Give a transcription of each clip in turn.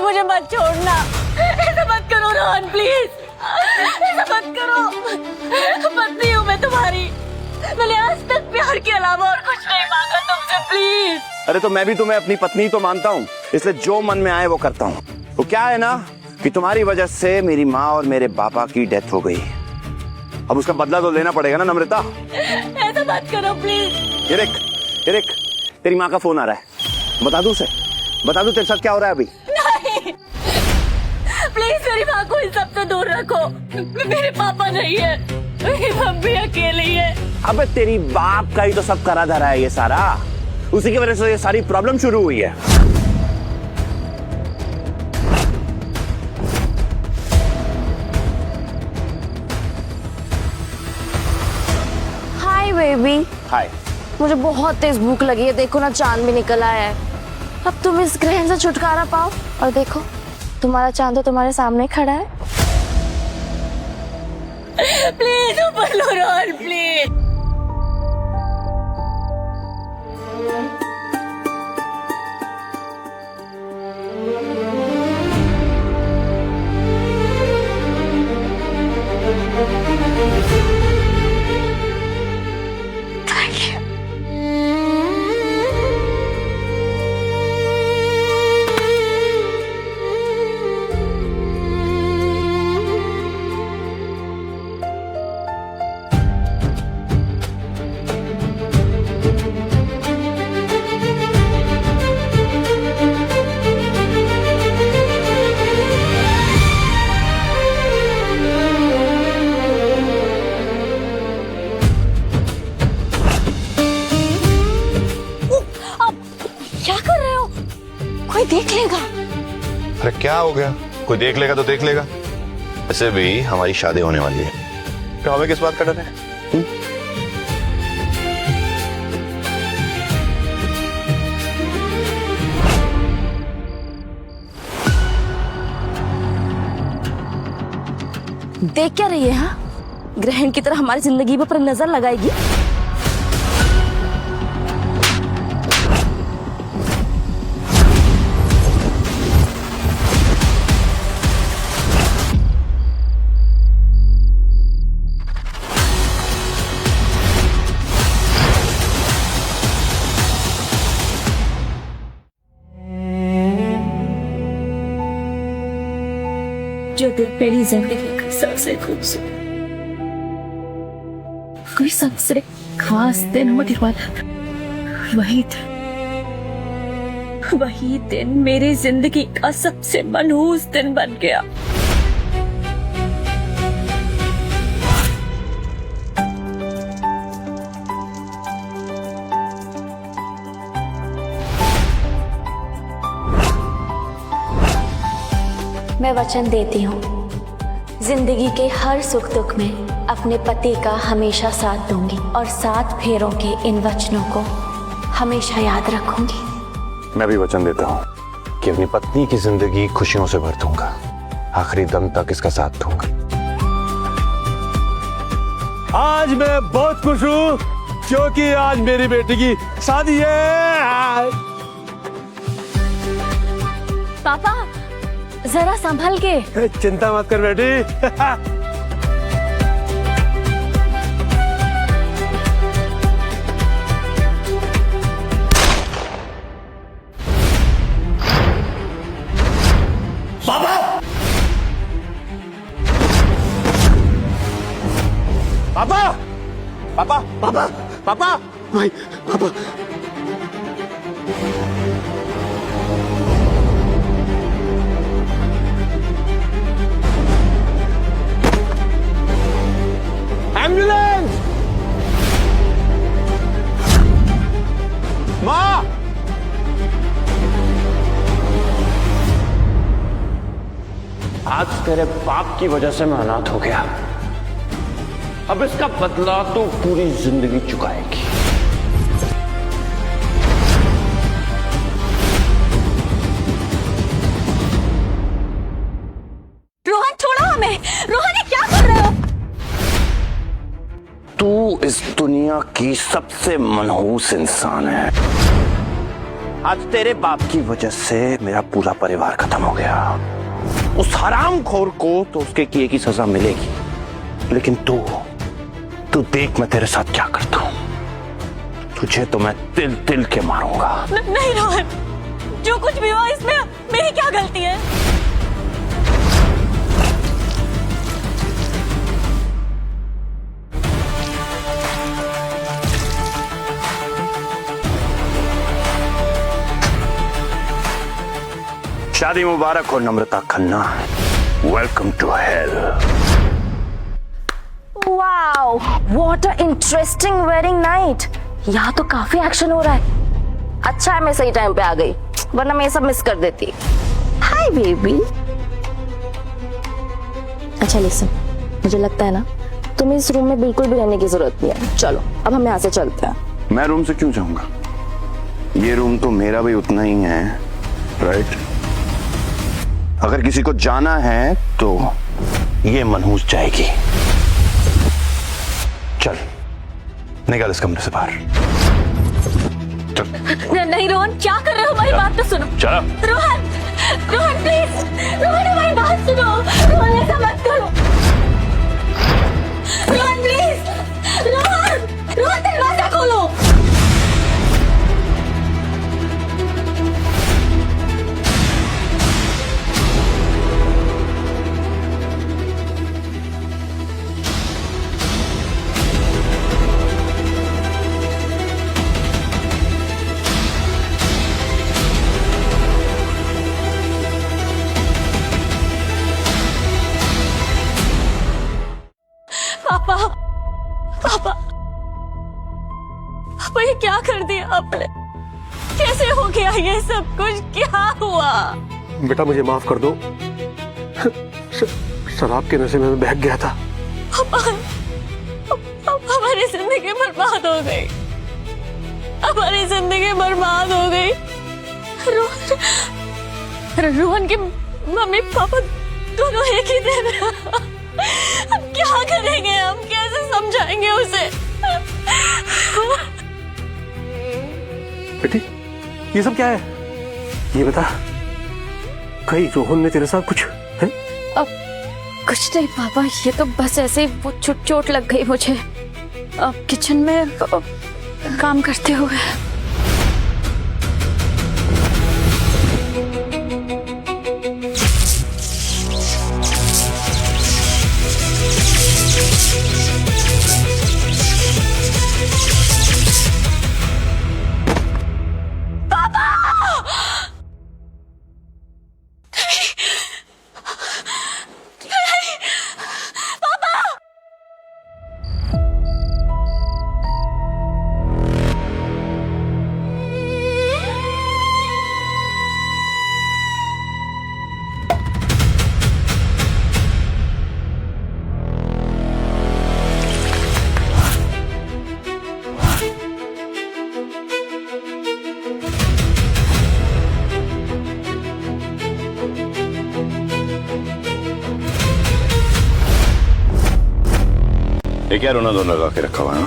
मुझे मत छोड़ना। ऐसा मत करो रोहन, प्लीज ऐसा मत करो। पत्नी हूँ मैं तुम्हारी, मैंने आज तक प्यार के अलावा और कुछ नहीं मांगा तुमसे, प्लीज। अरे तो मैं भी तुम्हें अपनी पत्नी तो मानता हूँ, इसलिए जो मन में आए वो करता हूँ। तो क्या है ना कि तुम्हारी वजह से मेरी माँ और मेरे पापा की डेथ हो गई, अब उसका बदला तो लेना पड़ेगा ना नम्रता। ऐसा मत करो प्लीज। ये देख तेरी माँ का फोन आ रहा है, बता दूं उसे, बता दूं तेरे साथ क्या हो रहा है अभी? नहीं प्लीज, मेरी माँ को इन सब से दूर रखो। मेरे पापा नहीं है, मेरी मम्मी अकेली है। अबे तेरी बाप का ही तो सब करा धरा है ये सारा, उसी की वजह से ये सारी प्रॉब्लम शुरू हुई है। Hi baby. हाय। मुझे बहुत तेज भूख लगी है, देखो ना चांद भी निकल आया है। अब तुम इस ग्रहण से छुटकारा पाओ, और देखो तुम्हारा चांद तो तुम्हारे सामने खड़ा है। प्लीज ऊपर लो रोहन, प्लीज। कोई देख लेगा। अरे क्या हो गया, कोई देख लेगा तो देख लेगा। वैसे भी हमारी शादी होने वाली है, तो हमें किस बात का डर है? देख क्या रही है? हाँ, ग्रहण की तरह हमारी जिंदगी पर नजर लगाएगी। जो दिन मेरी जिंदगी का सबसे खूबसूरत, कोई सबसे खास दिन होने वाला, वही दिन मेरी जिंदगी का सबसे मनहूस दिन बन गया। मैं वचन देती हूँ, जिंदगी के हर सुख दुख में अपने पति का हमेशा साथ दूंगी और 7 फेरों के इन वचनों को हमेशा याद रखूंगी। मैं भी वचन देता हूँ कि अपनी पत्नी की जिंदगी खुशियों से भर दूंगा, आखिरी दम तक इसका साथ दूंगा। आज मैं बहुत खुश हूँ क्योंकि आज मेरी बेटी की शादी है। पापा जरा संभल के। चिंता मत कर बेटी। पापा पापा पापा पापा भाई पापा। एम्बुलेंस! माँ! आज तेरे पाप की वजह से मैं अनाथ हो गया, अब इसका बदला तो पूरी जिंदगी चुकाएगी। रोहन छोड़ो हमें। रोहन ये क्या कर रहे हो? तू इस दुनिया की सबसे मनहूस इंसान है, आज तेरे बाप की वजह से मेरा पूरा परिवार खत्म हो गया। उस हरामखोर को तो उसके किए की सजा मिलेगी, लेकिन तू देख मैं तेरे साथ क्या करता हूं। तुझे तो मैं तिल तिल के मारूंगा। नहीं रोहन, जो कुछ भी हुआ इसमें मेरी क्या गलती है? शादी मुबारक हो Namrata Khanna. Welcome to hell. Wow, what a interesting wedding night. यहाँ तो काफी एक्शन हो रहा है। अच्छा है मैं सही टाइम पे आ गई, वरना मैं ये सब मिस कर देती। Hi baby. अच्छा लिसन, मुझे लगता है ना तुम्हें इस रूम में बिल्कुल भी रहने की जरूरत नहीं है। चलो अब हम यहाँ से चलते हैं। मैं रूम से क्यों जाऊंगा? ये रूम तो मेरा भी उतना ही है, राइट? अगर किसी को जाना है तो ये मनहूस जाएगी। चल निकल इस कमरे से बाहर। चल। नहीं रोहन, क्या कर रहे हो? हमारी बात तो सुनो। चल। रोहन, रोहन प्लीज, रोहन हमारी बात सुनो। रोहन ऐसा मत करो। रोहन प्लीज, रोहन, रोहन दरवाजा खोलो। पापा, पापा, पापा ये क्या कर दिया आपने? कैसे हो गया ये सब कुछ? क्या हुआ? बेटा मुझे माफ कर दो। शराब के नशे में मैं बहक गया था। पापा, हमारी जिंदगी बर्बाद हो गई। हमारी जिंदगी बर्बाद हो गई। रोहन की मम्मी पापा दोनों एक ही दिन। हम क्या करेंगे? हम कैसे समझाएंगे उसे? बेटी ये सब क्या है? ये बता, कहीं रोहन ने तेरे साथ कुछ है? अब कुछ नहीं पापा, ये तो बस ऐसे ही वो चोट लग गई मुझे अब किचन में काम करते हुए। ये क्या रोना धोना लगा के रखा हुआ है?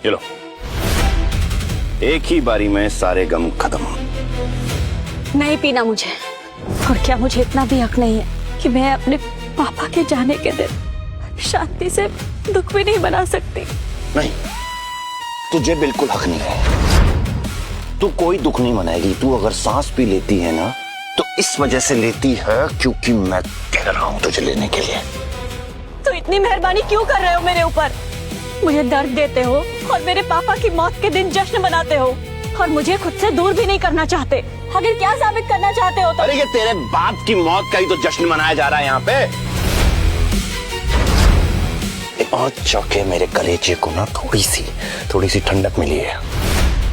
ये लो, एक ही बारी में सारे गम खत्म। नहीं पीना मुझे। और क्या मुझे इतना भी हक नहीं है कि मैं अपने पापा के जाने के दिन शांति से दुख भी नहीं मना सकती? नहीं, तुझे बिल्कुल हक नहीं है। तू कोई दुख नहीं मनाएगी। तू अगर सांस भी लेती है ना तो इस वजह से लेती है क्योंकि मैं कह रहा हूं तुझे लेने के लिए। तो इतनी मेहरबानी क्यों कर रहे हो मेरे ऊपर? मुझे दर्द देते हो और मेरे पापा की मौत के दिन जश्न मनाते हो और मुझे खुद से दूर भी नहीं करना चाहते। आखिर क्या साबित करना चाहते हो? तो अरे ये तेरे बाप की मौत का ही तो जश्न मनाया जा रहा है यहाँ पे। आज जाके मेरे कलेजे को ना थोड़ी सी ठंडक मिली है।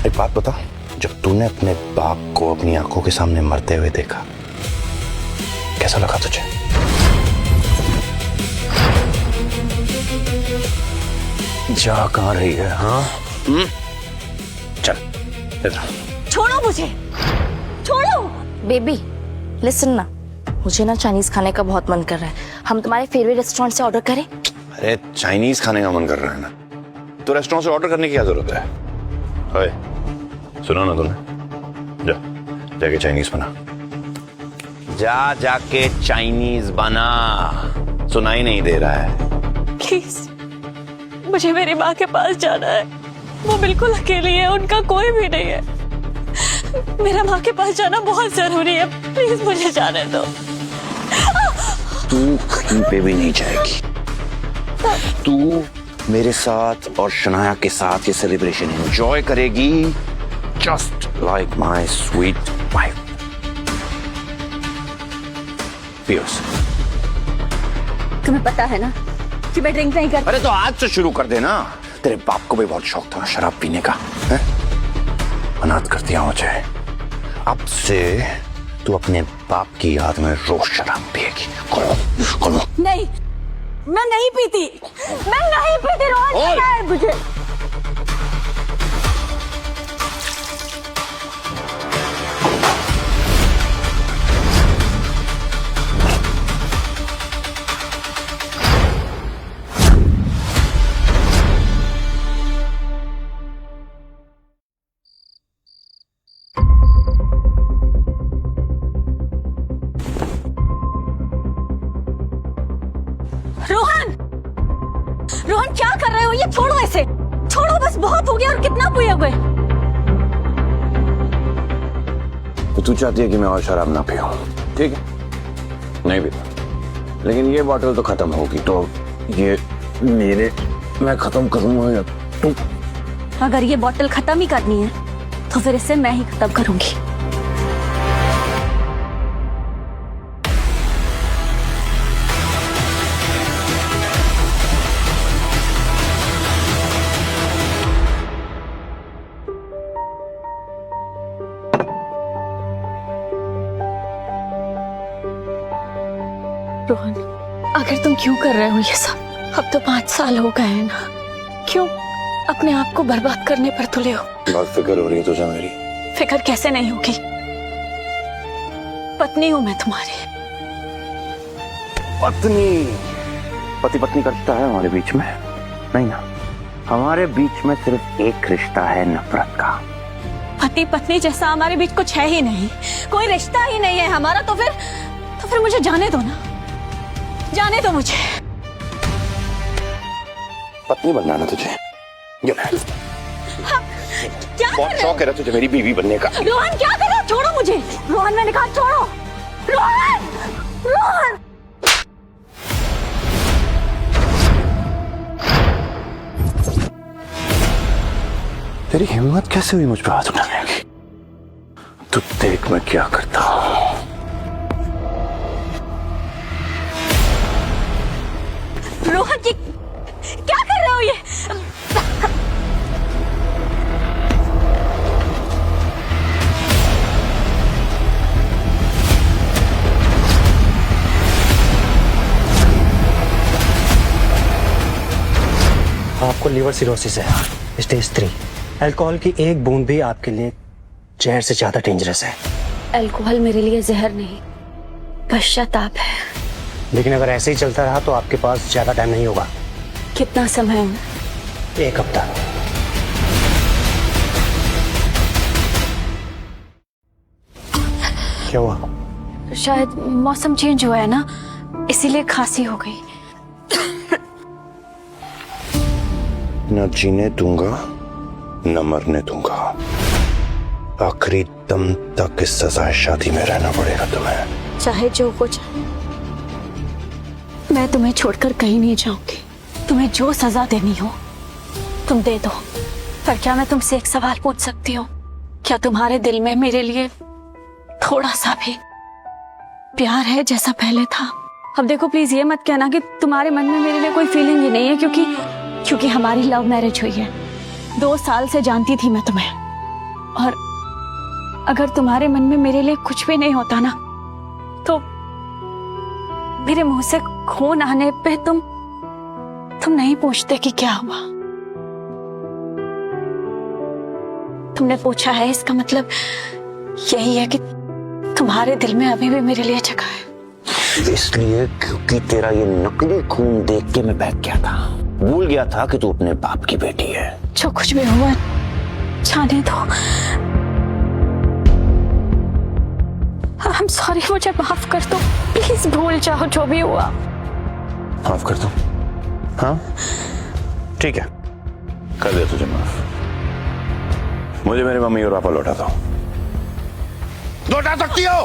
एक बात बता, जब तूने अपने बाप को अपनी आंखों के सामने मरते हुए देखा, कैसा लगा तुझे? जा कहाँ रही है? हाँ चल इधर। छोड़ो मुझे, छोड़ो। बेबी लिसन ना, मुझे ना चाइनीज खाने का बहुत मन कर रहा है। हम तुम्हारे फेवरेट रेस्टोरेंट से ऑर्डर करें? अरे चाइनीज खाने का मन कर रहा है ना, तो रेस्टोरेंट से ऑर्डर करने की क्या जरूरत है? ओए, सुनो ना तुमने, जा जाके चाइनीज बना। जा जाके चाइनीज बना, सुनाई नहीं दे रहा है। प्लीज, मुझे मेरी माँ के पास जाना है। वो बिल्कुल अकेली है, उनका कोई भी नहीं है। मेरा माँ के पास जाना बहुत जरूरी है। प्लीज मुझे जाने दो। तू कहीं पे भी नहीं जाएगी। तू मेरे साथ और शनाया के साथ ये सेलिब्रेशन एंजॉय करेगी, just like my sweet wife. Piyush, तुम्हें पता है ना कि मैं ड्रिंक नहीं करती। अरे तो आज से शुरू कर देना। तेरे बाप को भी बहुत शौक था ना शराब पीने का, है? अनाथ कर दिया मुझे। अब से तू अपने बाप की याद में रोज शराब पिएगी। करो। नहीं, मैं नहीं पीती। मैं नहीं पीती। रोज पता है मुझे। रोहन क्या कर रहे हो? ये छोड़ो, ऐसे छोड़ो, बस बहुत हो गया। और कितना पियोगे? तो तू चाहती है कि मैं और शराब ना पीऊं, ठीक है? नहीं पीता, लेकिन ये बॉटल तो खत्म होगी, तो ये मेरे मैं खत्म करूंगा या तू? अगर ये बॉटल खत्म ही करनी है तो फिर इसे मैं ही खत्म करूंगी। रोहन, आखिर तुम क्यों कर रहे हो ये सब? अब तो 5 साल हो गए हैं ना। क्यों अपने आप को बर्बाद करने पर तुले हो? बहुत फिक्र हो रही है तुझे मेरी। फिक्र कैसे नहीं होगी? पत्नी हूं मैं तुम्हारी। पत्नी? पति पत्नी का रिश्ता है हमारे बीच में? नहीं ना, हमारे बीच में सिर्फ एक रिश्ता है, नफरत का। पति पत्नी जैसा हमारे बीच कुछ है ही नहीं, कोई रिश्ता ही नहीं है हमारा। तो फिर मुझे जाने दो ना, जाने दो मुझे। पत्नी बनना ना तुझे? क्या बहुत शौक है तुझे मेरी बीवी बनने का। रोहन क्या कर रहे हो? छोड़ो मुझे। रोहन मैंने कहा छोड़ो। रोहन, रोहन। तेरी हिम्मत कैसे हुई मुझ पर हाथ उठाने की? तू देख मैं क्या करता हूं। रोहन जी क्या कर रहे हो ये? आपको लिवर सिरोसिस है, स्टेज 3। अल्कोहल की एक बूंद भी आपके लिए जहर से ज्यादा डेंजरस है। अल्कोहल मेरे लिए जहर नहीं, पश्चाताप है। लेकिन अगर ऐसे ही चलता रहा तो आपके पास ज्यादा टाइम नहीं होगा। कितना समय है? 1 हफ्ता। क्या हुआ? शायद मौसम चेंज हुआ है ना, इसीलिए खांसी हो गई। न जीने दूंगा न मरने दूंगा। आखिरी दम तक इस सजाए शादी में रहना पड़ेगा तुम्हें। चाहे जो कुछ, मैं तुम्हें छोड़कर कहीं नहीं जाऊंगी। तुम्हें जो सजा देनी हो तुम दे दो। पर क्या मैं तुमसे एक सवाल पूछ सकती हूँ? क्या तुम्हारे दिल में मेरे लिए थोड़ा सा भी प्यार है जैसा पहले था? अब देखो प्लीज ये मत कहना कि तुम्हारे मन में मेरे लिए कोई फीलिंग ही नहीं है, क्योंकि हमारी लव मैरिज हुई है। 2 साल से जानती थी मैं तुम्हें, और अगर तुम्हारे मन में मेरे लिए कुछ भी नहीं होता ना, तो मेरे मुंह से खून आने पे तुम नहीं पूछते कि क्या हुआ। तुमने पूछा है, इसका मतलब यही है कि तुम्हारे दिल में अभी भी मेरे लिए जगह है। इसलिए क्योंकि तेरा ये नकली खून देख के मैं बहक गया था, भूल गया था कि तू अपने बाप की बेटी है। जो कुछ भी हुआ जाने दो। सॉरी, मुझे माफ कर दो प्लीज। भूल जाओ जो भी हुआ। माफ कर दो? हाँ ठीक है, कर दे तुझे माफ। मुझे मेरी मम्मी और पापा लौटा दो। लौटा सकती हो?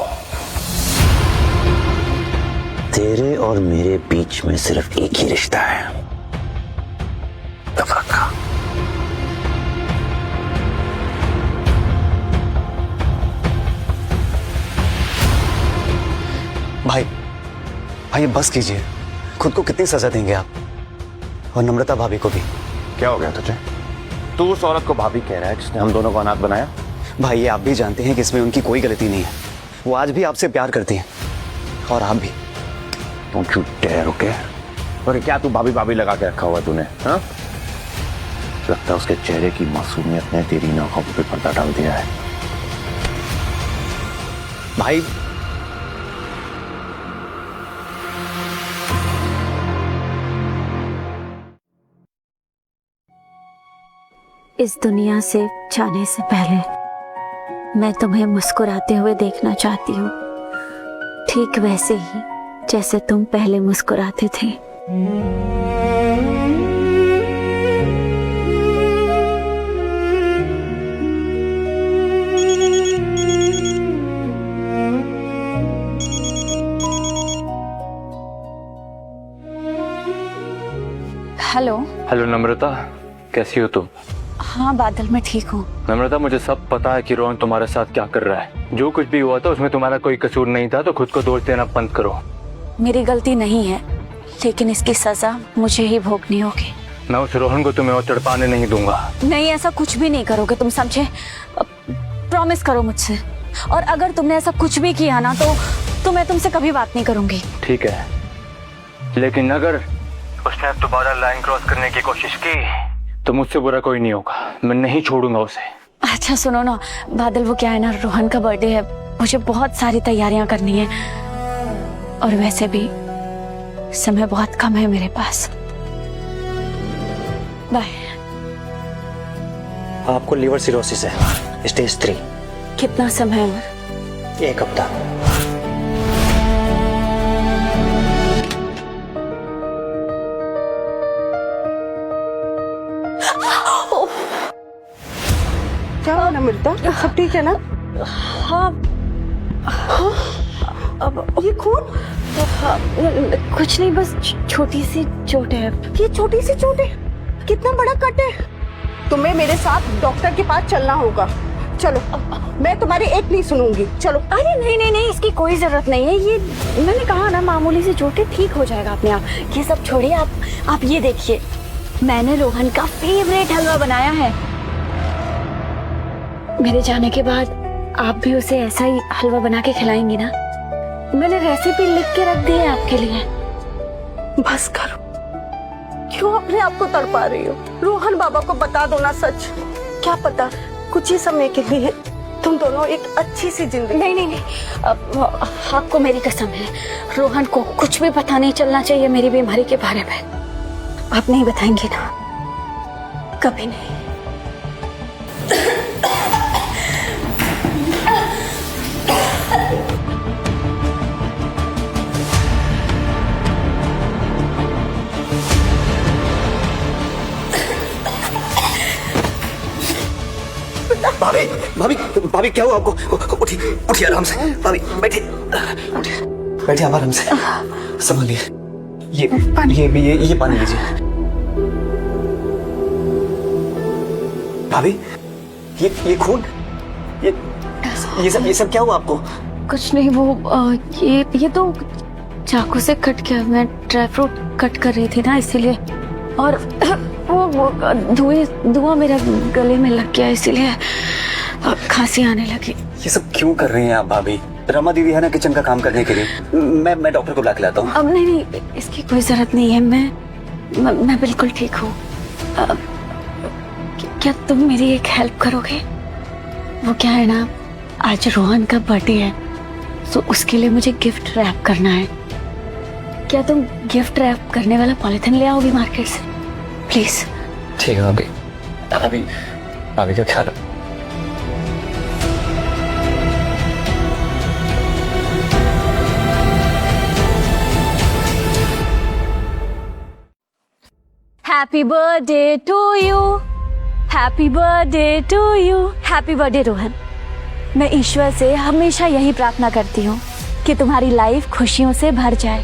तेरे और मेरे बीच में सिर्फ एक ही रिश्ता है, नफरत का। भाई भाई बस कीजिए, खुद को कितनी सजा देंगे आप, और नम्रता भाभी को भी। क्या हो गया तुझे? तू उस औरत को भाभी कह रहा है जिसने हम दोनों को अनाथ बनाया? भाई ये आप भी जानते हैं कि इसमें उनकी कोई गलती नहीं है। वो आज भी आपसे प्यार करती हैं, और आप भी। Don't you dare, okay? और क्या तू भाभी भाभी लगा के रखा हुआ तूने? हाँ? लगता है उसके चेहरे की मासूमियत ने तेरी आंखों पे पर्दा डाल दिया है। भाई इस दुनिया से जाने से पहले मैं तुम्हें मुस्कुराते हुए देखना चाहती हूँ, ठीक वैसे ही जैसे तुम पहले मुस्कुराते थे। हेलो। हेलो नम्रता, कैसी हो तुम? हाँ बादल, मैं ठीक हूँ। नम्रता, मुझे सब पता है कि रोहन तुम्हारे साथ क्या कर रहा है। जो कुछ भी हुआ था उसमें तुम्हारा कोई कसूर नहीं था, तो खुद को दोष देना बंद करो। मेरी गलती नहीं है, लेकिन इसकी सजा मुझे ही भोगनी होगी। मैं उस रोहन को तुम्हें और तड़पाने नहीं दूंगा। नहीं, ऐसा कुछ भी नहीं करोगे तुम, समझे? प्रॉमिस करो मुझसे। और अगर तुमने ऐसा कुछ भी किया ना तो मैं तुमसे कभी बात नहीं करूंगी। ठीक है, लेकिन अगर उसने दोबारा लाइन क्रॉस करने की कोशिश की तो मुझसे बुरा कोई नहीं होगा। मैं नहीं छोड़ूंगा उसे। अच्छा सुनो ना बादल, वो क्या है ना, रोहन का बर्थडे है, मुझे बहुत सारी तैयारियां करनी है, और वैसे भी समय बहुत कम है मेरे पास। बाय। आपको लिवर सिरोसिस है, स्टेज 3। कितना समय और? 1 हफ्ता। क्या हुआ नम्रता, सब ठीक है ना? हाँ। अब ये खून? कुछ नहीं, बस छोटी सी चोट है। ये छोटी सी चोट है? कितना बड़ा कट है? तुम्हें मेरे साथ डॉक्टर के पास चलना होगा। चलो, मैं तुम्हारी एक नहीं सुनूंगी, चलो। अरे नहीं नहीं नहीं, इसकी कोई जरूरत नहीं है। ये मैंने कहा ना, मामूली सी चोट है, ठीक हो जाएगा अपने आप। ये सब छोड़िए, आप ये देखिए, मैंने रोहन का फेवरेट हलवा बनाया है। मेरे जाने के बाद आप भी उसे ऐसा ही हलवा बना के खिलाएंगी ना? मैंने रेसिपी लिख के रख दी है आपके लिए। बस करो, क्यों अपने आप को तड़पा रही हो? रोहन बाबा को बता दो ना सच। क्या पता कुछ ही समय के लिए तुम दोनों एक अच्छी सी जिंदगी। नहीं नहीं नहीं, आपको मेरी कसम है, रोहन को कुछ भी पता नहीं चलना चाहिए मेरी बीमारी के बारे में। आप नहीं बताएंगे ना? कभी नहीं। भाभी भाभी भाभी क्या हुआ आपको? उठिए उठिए आराम से। भाभी बैठिए, बैठिए आप आराम से, संभालिए। ये पानी लीजिए। भाभी ये खून, ये सब क्या हुआ आपको? कुछ नहीं, वो ये तो चाकू से कट गया। मैं ड्राई फ्रूट कट कर रही थी ना, इसीलिए। और वो धुआं मेरा गले में लग गया, इसीलिए खांसी आने लगी। ये सब क्यों कर रही हैं आप भाभी? रमा दीदी है ना किचन का काम करने के लिए। मैं डॉक्टर को बुला के लाता हूँ। अब नहीं, इसकी कोई जरूरत नहीं है। मैं बिल्कुल ठीक हूँ। क्या तुम मेरी एक हेल्प करोगे? वो क्या है ना, आज रोहन का बर्थडे है, तो उसके लिए मुझे गिफ्ट रैप करना है। क्या तुम गिफ्ट रैप करने वाला पॉलिथीन ले आओगी मार्केट से, प्लीज? ठीक है भाभी, भाभी का ख्याल रखो। Happy birthday to you, happy birthday to you, happy birthday Rohan. मैं ईश्वर से हमेशा यही प्रार्थना करती हूँ कि तुम्हारी लाइफ खुशियों से भर जाए।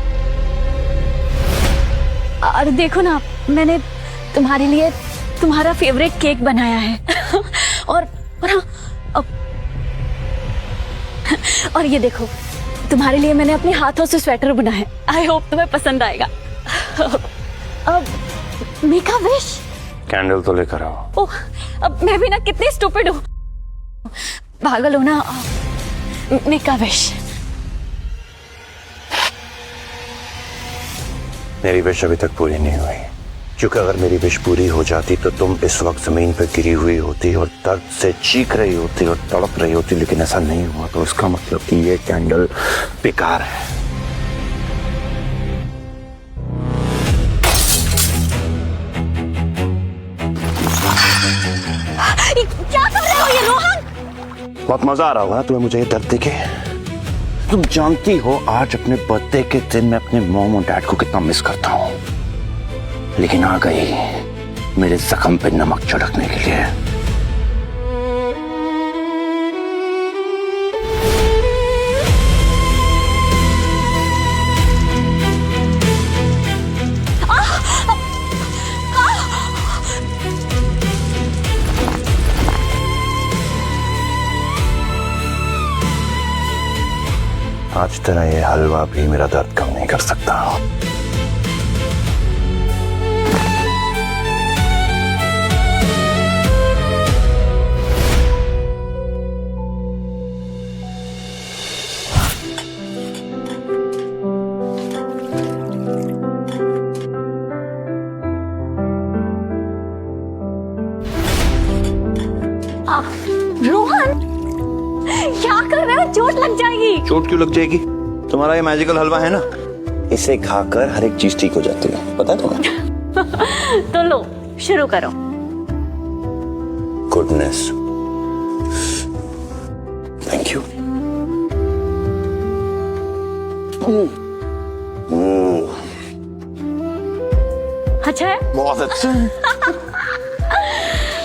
और देखो ना, मैंने तुम्हारे लिए तुम्हारा फेवरेट केक बनाया है और ये देखो, तुम्हारे लिए मैंने अपने हाथों से स्वेटर बुना है। आई होप तुम्हें पसंद आएगा। अब मेक अ विश। कैंडल तो लेकर आओ। ओह, अब मैं भी ना कितनी स्टूपिड हूँ। पागल हो ना। Make a wish. मेरी विश अभी तक पूरी नहीं हुई, क्योंकि अगर मेरी विश पूरी हो जाती तो तुम इस वक्त जमीन पर गिरी हुई होती और दर्द से चीख रही होती और तड़प रही होती, लेकिन ऐसा नहीं हुआ। तो उसका मतलब कि ये कैंडल बेकार है। क्या कर रहे हो ये रोहन? बहुत मजा आ रहा होगा तुम्हें मुझे ये दर्द देखे। तुम जानती हो आज अपने बर्थडे के दिन मैं अपने मॉम और डैड को कितना मिस करता हूँ, लेकिन आ गई मेरे जख्म पे नमक छिड़कने के लिए। आज तरह ये हलवा भी मेरा दर्द कम नहीं कर सकता। रोहन, क्या कर रहे हो? चोट लग जाएगी। चोट क्यों लग जाएगी? तुम्हारा ये मैजिकल हलवा है ना, इसे खाकर हर एक चीज ठीक हो जाती है, पता है तुम्हें? तो लो, शुरू करो। Goodness, thank you. अच्छा है? बहुत अच्छा।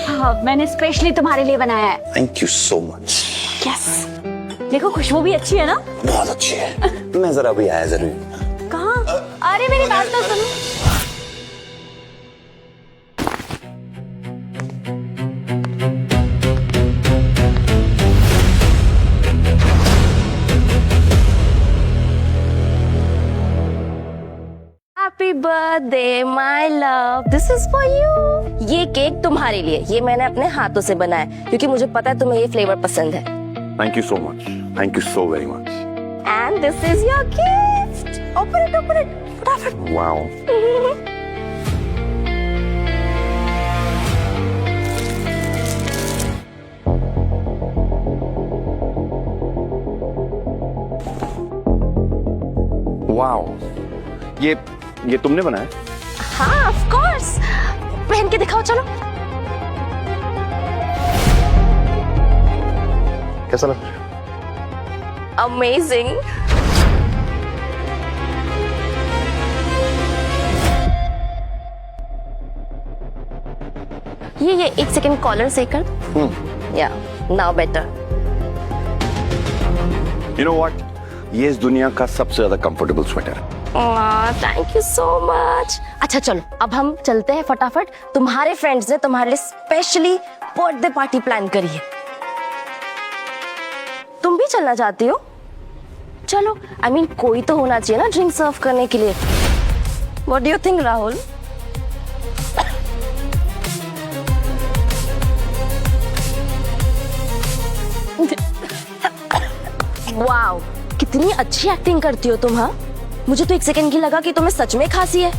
हाँ, मैंने स्पेशली तुम्हारे लिए बनाया है। Thank you so much. Yes, देखो खुशबू भी अच्छी है ना? बहुत अच्छी है। मैं जरा भी आया जरूर। कहाँ? अरे मेरी बात तो सुनो। Happy birthday my love, this is for you. ये केक तुम्हारे लिए, ये मैंने अपने हाथों से बनाया है क्योंकि मुझे पता है तुम्हें ये फ्लेवर पसंद है। Thank you so much, thank you so very much. And this is your gift. Open it, open it फटाफट। वाओ, वाओ, ये तुमने बनाया? हाँ ऑफ कोर्स, पहन के दिखाओ चलो। कैसा लग रहा है? अमेजिंग। ये एक सेकंड कॉलर से कर। या now better. You know what? ये इस दुनिया का सबसे ज्यादा कंफर्टेबल स्वेटर है। Thank you so much. अच्छा चलो, अब हम चलते हैं फटाफट। तुम्हारे फ्रेंड्स ने तुम्हारे लिए स्पेशली बर्थडे पार्टी प्लान करी है। तुम भी चलना चाहती हो? चलो, आई मीन कोई तो होना चाहिए ना ड्रिंक सर्व करने के लिए। What do you think Rahul? Wow, कितनी अच्छी एक्टिंग करती हो तुम। हाँ, मुझे तो एक सेकंड की लगा कि तुम्हें सच में खांसी है।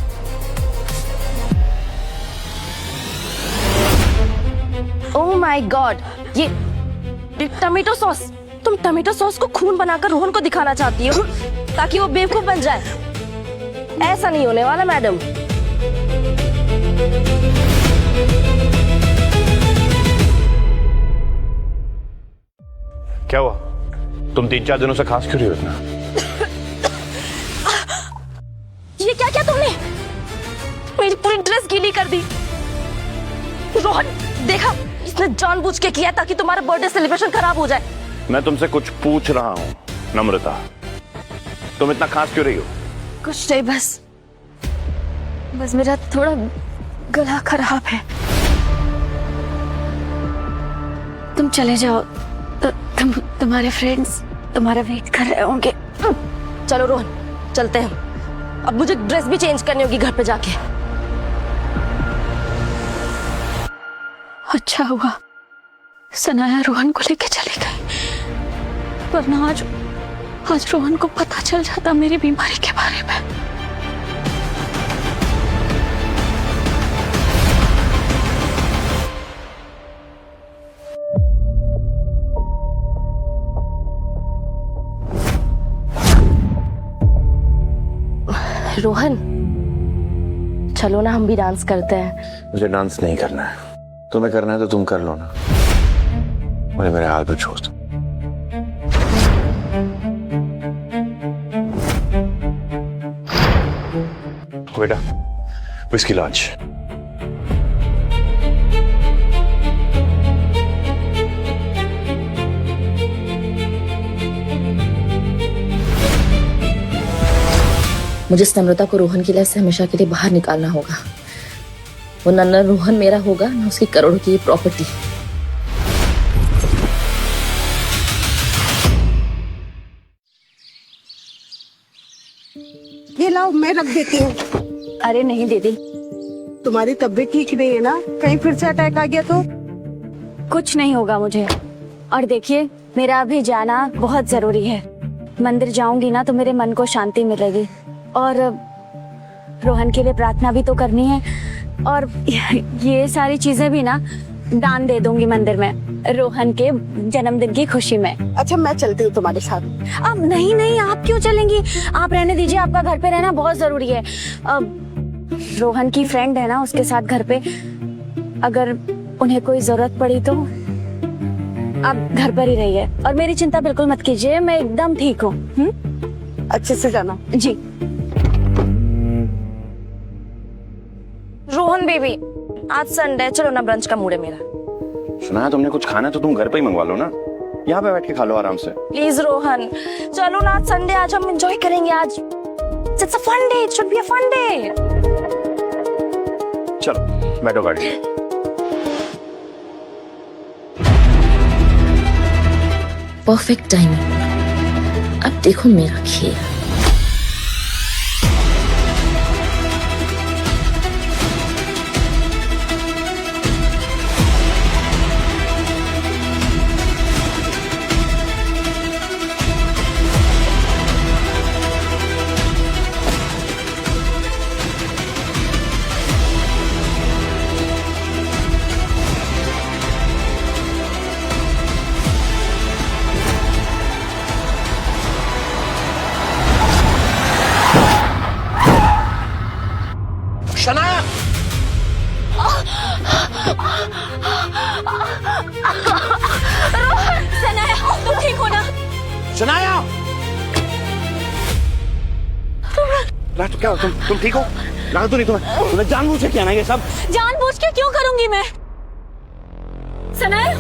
ओह माय गॉड, ये टमेटो सॉस। तुम टमेटो सॉस को खून बनाकर रोहन को दिखाना चाहती हो ताकि वो बेवकूफ बन जाए। ऐसा नहीं होने वाला मैडम। क्या हुआ? तुम 3-4 दिनों से खांस क्यों रही हो इतना? ये क्या किया तुमने? मेरी पूरी ड्रेस गीली कर दी। रोहन देखा, इसने जानबूझ के किया ताकि तुम्हारा बर्थडे सेलिब्रेशन खराब हो जाए। मैं तुमसे कुछ पूछ रहा हूं नम्रता, तुम इतना खास क्यों रही हो? कुछ नहीं, बस मेरा थोड़ा गला खराब है। तुम चले जाओ तो तुम्हारे फ्रेंड्स तुम्हारा वेट कर रहे होंगे। चलो रोहन चलते हैं, अब मुझे ड्रेस भी चेंज करनी होगी घर पे जाके। अच्छा हुआ सनाया रोहन को लेके चली गई, वरना आज रोहन को पता चल जाता मेरी बीमारी के बारे में। रोहन चलो ना, हम भी डांस करते हैं। मुझे डांस नहीं करना है, तुम्हें करना है तो तुम कर लो ना, मुझे मेरे हाल पे छोड़ दो। बेटा विस्की लॉन्च। मुझे इस नम्रता को रोहन की लाइफ से हमेशा के लिए बाहर निकालना होगा, वरना न रोहन मेरा होगा न उसकी करोड़ों की प्रॉपर्टी। ये लाओ, मैं रख देती हूँ। अरे नहीं दीदी, तुम्हारी तबीयत ठीक नहीं है ना? कहीं फिर से अटैक आ गया तो? कुछ नहीं होगा मुझे। और देखिए, मेरा अभी जाना बहुत जरूरी है। मंदिर जाऊंगी ना तो मेरे मन को शांति मिलेगी, और रोहन के लिए प्रार्थना भी तो करनी है, और ये सारी चीजें भी ना दान दे दूंगी मंदिर में रोहन के जन्मदिन की खुशी में। अच्छा मैं चलती हूँ तुम्हारे साथ। अब नहीं, आप क्यों चलेंगी? आप रहने दीजिए, आपका घर पे रहना बहुत जरूरी है। अब रोहन की फ्रेंड है ना, उसके साथ घर पे अगर उन्हें कोई जरूरत पड़ी तो आप घर पर ही रहिए, और मेरी चिंता बिल्कुल मत कीजिए, मैं एकदम ठीक हूँ। अच्छे से जाना जी। रोहन बेबी, आज संडे है, चलो ना ब्रंच का मूड है मेरा। सुना है तुमने कुछ खाना है तो तुम घर पे ही मंगवा लो ना, यहाँ पे बैठ के खा लो आराम से। प्लीज रोहन चलो ना, आज संडे, आज हम एंजॉय करेंगे। आज it's a fun day, it should be a fun day. चलो बैठो गाड़ी। Perfect timing. अब देखो मेरा खेल। शनाया, सनाया, तुम ठीक हो ना? शनाया, तो क्या तुम ठीक हो? लगा तो नहीं तुम्हें जानबूझ के किया ना ये सब? जानबूझ के क्यों करूंगी मैं? सनाया,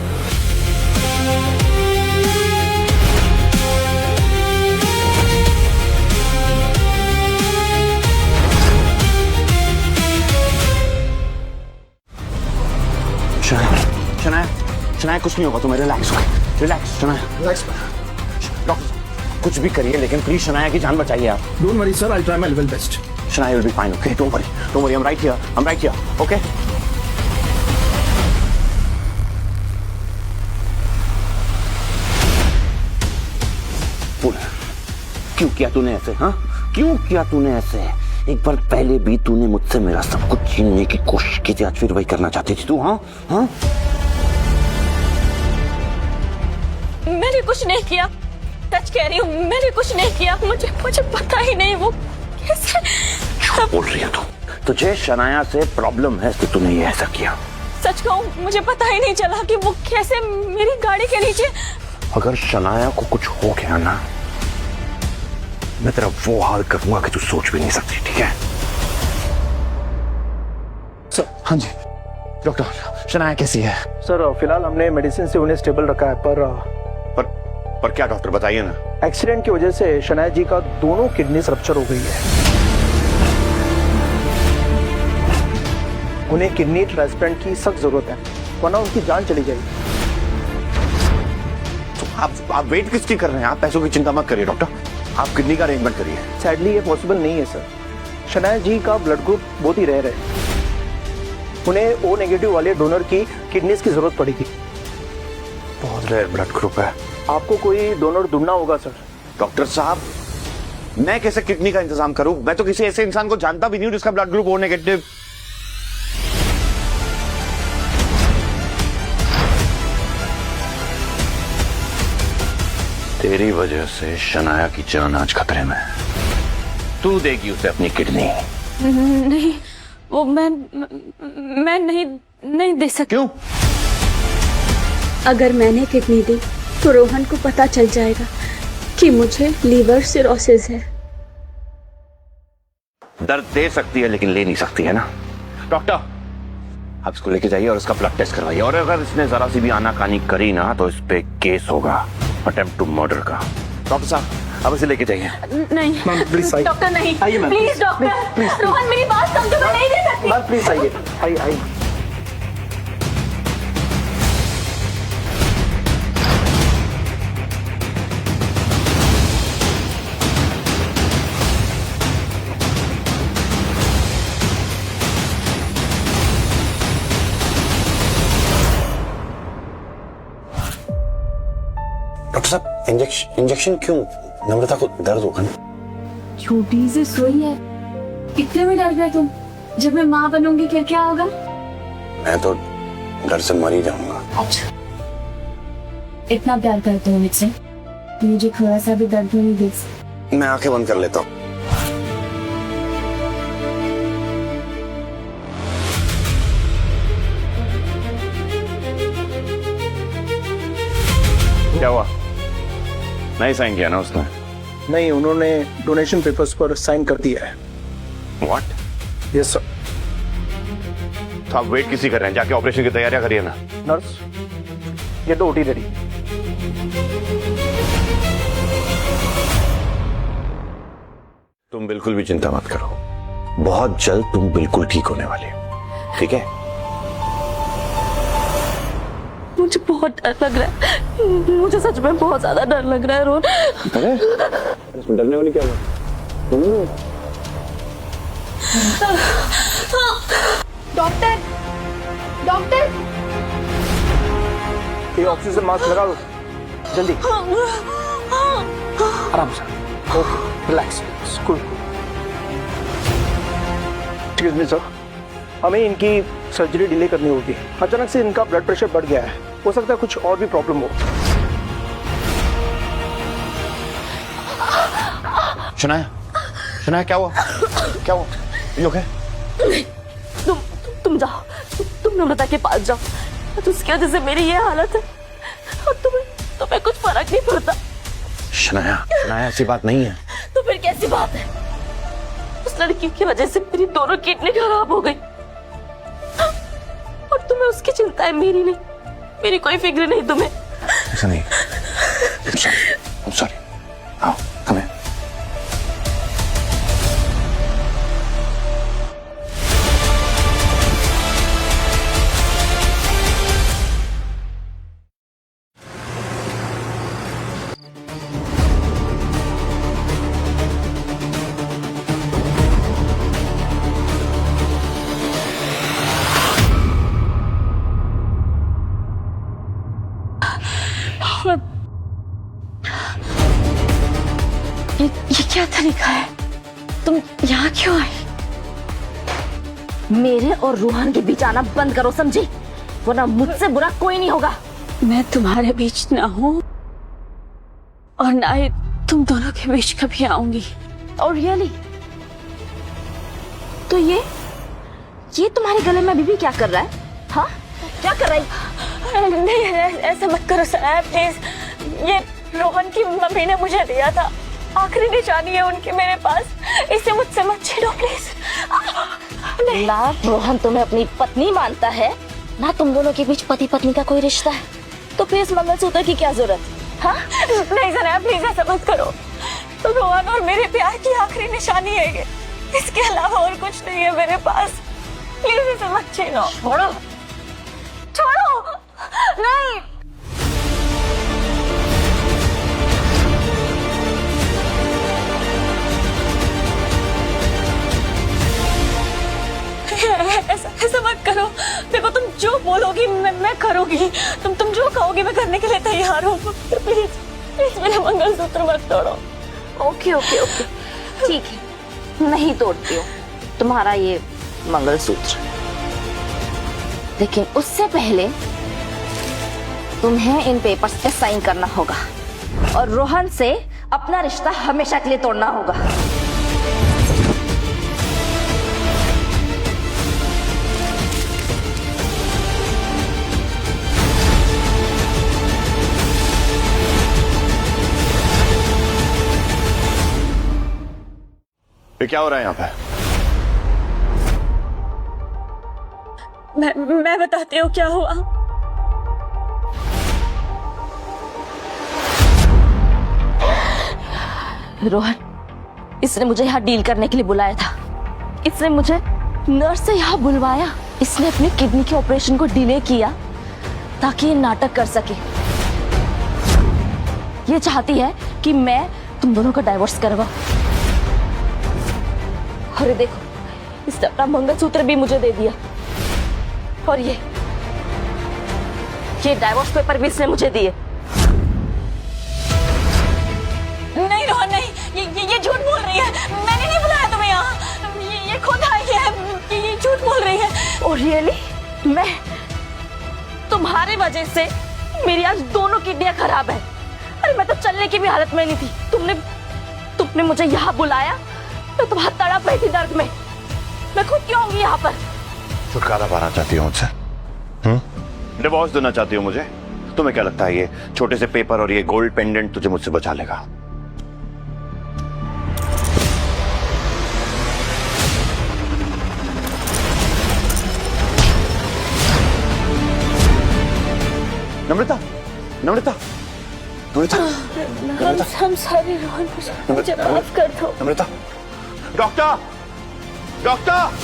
शनाया कुछ नहीं होगा, तुम्हें रिलैक्स हो, रिलैक्स शनाया, रिलैक्स। डॉक्टर कुछ भी करिए लेकिन प्लीज शनाया की जान बचाइए आप। Don't worry sir, I try my level best. Shanaya will be fine, okay? Don't worry, I'm right here, okay? क्यों किया तूने ऐसे? हाँ, क्यों किया तूने ऐसे? एक बार पहले भी तूने मुझसे मेरा सब कुछ छीनने की कोशिश की थी, आज फिर वही करना चाहती थी तू? हाँ हाँ, मैंने कुछ नहीं किया, सच कह रही हूँ, मैंने कुछ नहीं किया। मुझे पता ही नहीं वो कैसे। क्या बोल रही है तू? तुझे शनाया से प्रॉब्लम है तो तूने ये ऐसा किया? सच कहूँ मुझे पता ही नहीं चला कि वो कैसे मेरी गाड़ी के नीचे। अगर शनाया को कुछ हो गया ना, मैं तेरा वो हाल करूंगा कि तू सोच भी नहीं सकती, ठीक है? हाँ जी डॉक्टर, शनाया कैसी है? सर फिलहाल हमने मेडिसिन से उन्हें स्टेबल रखा है, पर क्या डॉक्टर बताइए ना। एक्सीडेंट की वजह से शनाया जी का दोनों किडनी रप्चर हो गई है। उन्हें किडनी ट्रांसप्लांट की सख्त जरूरत है, वरना उनकी जान चली जाएगी। तो आप वेट किसकी कर रहे हैं? आप पैसों की चिंता मत करिए डॉक्टर, आप किडनी का अरेंजमेंट करिए। सैडली ये पॉसिबल नहीं है सर। शनाया जी का ब्लड ग्रुप बहुत ही रेयर है, उन्हें ओ नेगेटिव वाले डोनर की किडनीज की जरूरत पड़ेगी। बहुत रेयर ब्लड ग्रुप है। आपको कोई डोनर ढूंढना होगा सर। डॉक्टर साहब, मैं कैसे किडनी का इंतजाम करूं? मैं तो किसी ऐसे इंसान को जानता भी नहीं हूं जिसका ब्लड ग्रुप ओ नेगेटिव। तेरी वजह से शनाया की जान आज खतरे में है। तू देगी उसे अपनी किडनी। नहीं, वो मैं नहीं दे सकती। क्यों? अगर मैंने किडनी दी तो रोहन को पता चल जाएगा कि मुझे लीवर सिरोसिस है। दर्द दे सकती है लेकिन ले नहीं सकती है ना। डॉक्टर, आप इसको लेके जाइए और इसका ब्लड टेस्ट करवाइए, और अगर इसने जरा सी भी आनाकानी करी ना तो इस पे केस होगा, अटेम्प्ट टू मर्डर का। डॉक्टर साहब, अब इसे लेके जाइए। नहीं मैम प्लीज आइए। डॉक्टर नहीं, आइए मैम, प्लीज डॉक्टर, रोहन मेरी बात समझो, मैं नहीं दे सकती। मैम प्लीज आइए, आइए। डॉक्टर साहब, इंजेक्शन क्यों? नम्रता को दर्द होगा ना। छोटी सी सुई है, इतने में डर गए तुम? जब मैं माँ बनूंगी फिर क्या होगा? मैं तो डर से मर ही जाऊंगा। अच्छा, इतना प्यार करते हो मुझसे, मुझे थोड़ा सा भी दर्द नहीं देख सकते? मैं आंखें बंद कर लेता हूँ। क्या हुआ? नहीं साइन किया ना उसने? नहीं, उन्होंने डोनेशन पेपर्स पर साइन कर दिया है। व्हाट? Yes sir. तो आप वेट किसी कर रहे हैं? जाके ऑपरेशन की तैयारियां करिए ना। नर्स, ये तो ओटी रेडी। तुम बिल्कुल भी चिंता मत करो, बहुत जल्द तुम बिल्कुल ठीक होने वाले हो, ठीक है? मुझे बहुत डर लग रहा है, मुझे सच में बहुत ज्यादा डर लग रहा है रोहन। अरे इसमें डरने वाली क्या बात? डॉक्टर, डॉक्टर, ये ऑक्सीजन मास्क लगा दो जल्दी। आराम से, okay, relax, cool. Excuse me sir, हमें इनकी सर्जरी डिले करनी होगी। अचानक से इनका ब्लड प्रेशर बढ़ गया है, हो सकता है कुछ और भी प्रॉब्लम हो। शनाया क्या हुआ? क्या हुआ? You okay? तुम जाओ, तुम नम्रता के पास जाओ, तो उसकी वजह से मेरी ये हालत है, और तुम्हें कुछ फर्क नहीं पड़ता। शनाया ऐसी बात नहीं है। तो फिर कैसी बात है? उस लड़की की वजह से मेरी दोनों किडनी खराब हो गई, और तुम्हें उसकी चिंता है, मेरी नहीं। मेरी कोई फिक्र नहीं तुम्हें। ऐसा नहीं। I'm sorry. आओ, come here. ये क्या तरीका है? तुम यहाँ क्यों आई? मेरे और रूहान के बीच आना बंद करो, समझी? वरना मुझसे बुरा कोई नहीं होगा। मैं तुम्हारे बीच ना हूँ और ना ही तुम दोनों के बीच कभी आऊंगी। और रियली? तो ये तुम्हारे गले में अभी भी क्या कर रहा है? हाँ, क्या कर रही? नहीं, ऐसा मत करो सर प्लीज। ये रोहन की मम्मी ने मुझे दिया था, आखिरी निशानी है उनकी मेरे पास, इसे मुझसे मत छीनो प्लीज। ना रोहन तुम्हें अपनी पत्नी मानता है, ना तुम दोनों के बीच पति पत्नी का कोई रिश्ता है, तो फिर इस मंगलसूत्र की क्या जरूरत? हाँ, नहीं सनाया, प्लीज ऐसा मत करो। तो रोहन और मेरे प्यार की आखिरी निशानी है ये, इसके अलावा और कुछ नहीं है मेरे पास। प्लीज इसे मत छीनो। छोड़ो, छोड़ो, नहीं। ऐसा मत करो। देखो, तुम जो बोलोगी मैं करूंगी। तुम जो कहोगी मैं करने के लिए तैयार हूँ। प्लीज प्लीज मेरा मंगलसूत्र मत तोड़ो। ओके ओके ओके, ठीक है, नहीं तोड़ती हूँ तुम्हारा ये मंगलसूत्र, लेकिन उससे पहले तुम्हें इन पेपर्स पे साइन करना होगा और रोहन से अपना रिश्ता हमेशा के लिए तोड़ना होगा। ये क्या हो रहा है यहाँ पे? मैं बताती हूँ क्या हुआ। रोहन, इसने मुझे यहाँ डील करने के लिए बुलाया था। इसने मुझे नर्स से यहाँ बुलवाया। इसने अपनी किडनी के ऑपरेशन को डिले किया ताकि ये नाटक कर सके। ये चाहती है कि मैं तुम दोनों का डाइवोर्स करवाऊं। अरे देखो, इसने अपना मंगलसूत्र भी मुझे दे दिया और ये डाइवोर्स पेपर भी इसने मुझे दिए। नहीं रोहन, नहीं, ये झूठ बोल रही है। मैंने नहीं बुलाया तुम्हें यहाँ। ये खुद आई है। ये झूठ बोल रही है। और रियली, मैं तुम्हारी वजह से मेरी आज दोनों किडनियां खराब है। अरे मैं तो चलने की भी हालत में नहीं थी। तुमने मुझे यहाँ बुलाया तो तुम्हारा तड़प रही थी दर्द में। मैं खुद क्यों होंगी यहाँ पर? छुटकारा पाना चाहती हो मुझसे? डिवोर्स देना चाहती हो मुझे? तुम्हें क्या लगता है ये छोटे से पेपर और ये गोल्ड पेंडेंट तुझे मुझसे बचा लेगा? नम्रता, नम्रता, नम्रता, हम सॉरी रोहन, मुझे माफ कर दो। नम्रता, डॉक्टर, डॉक्टर!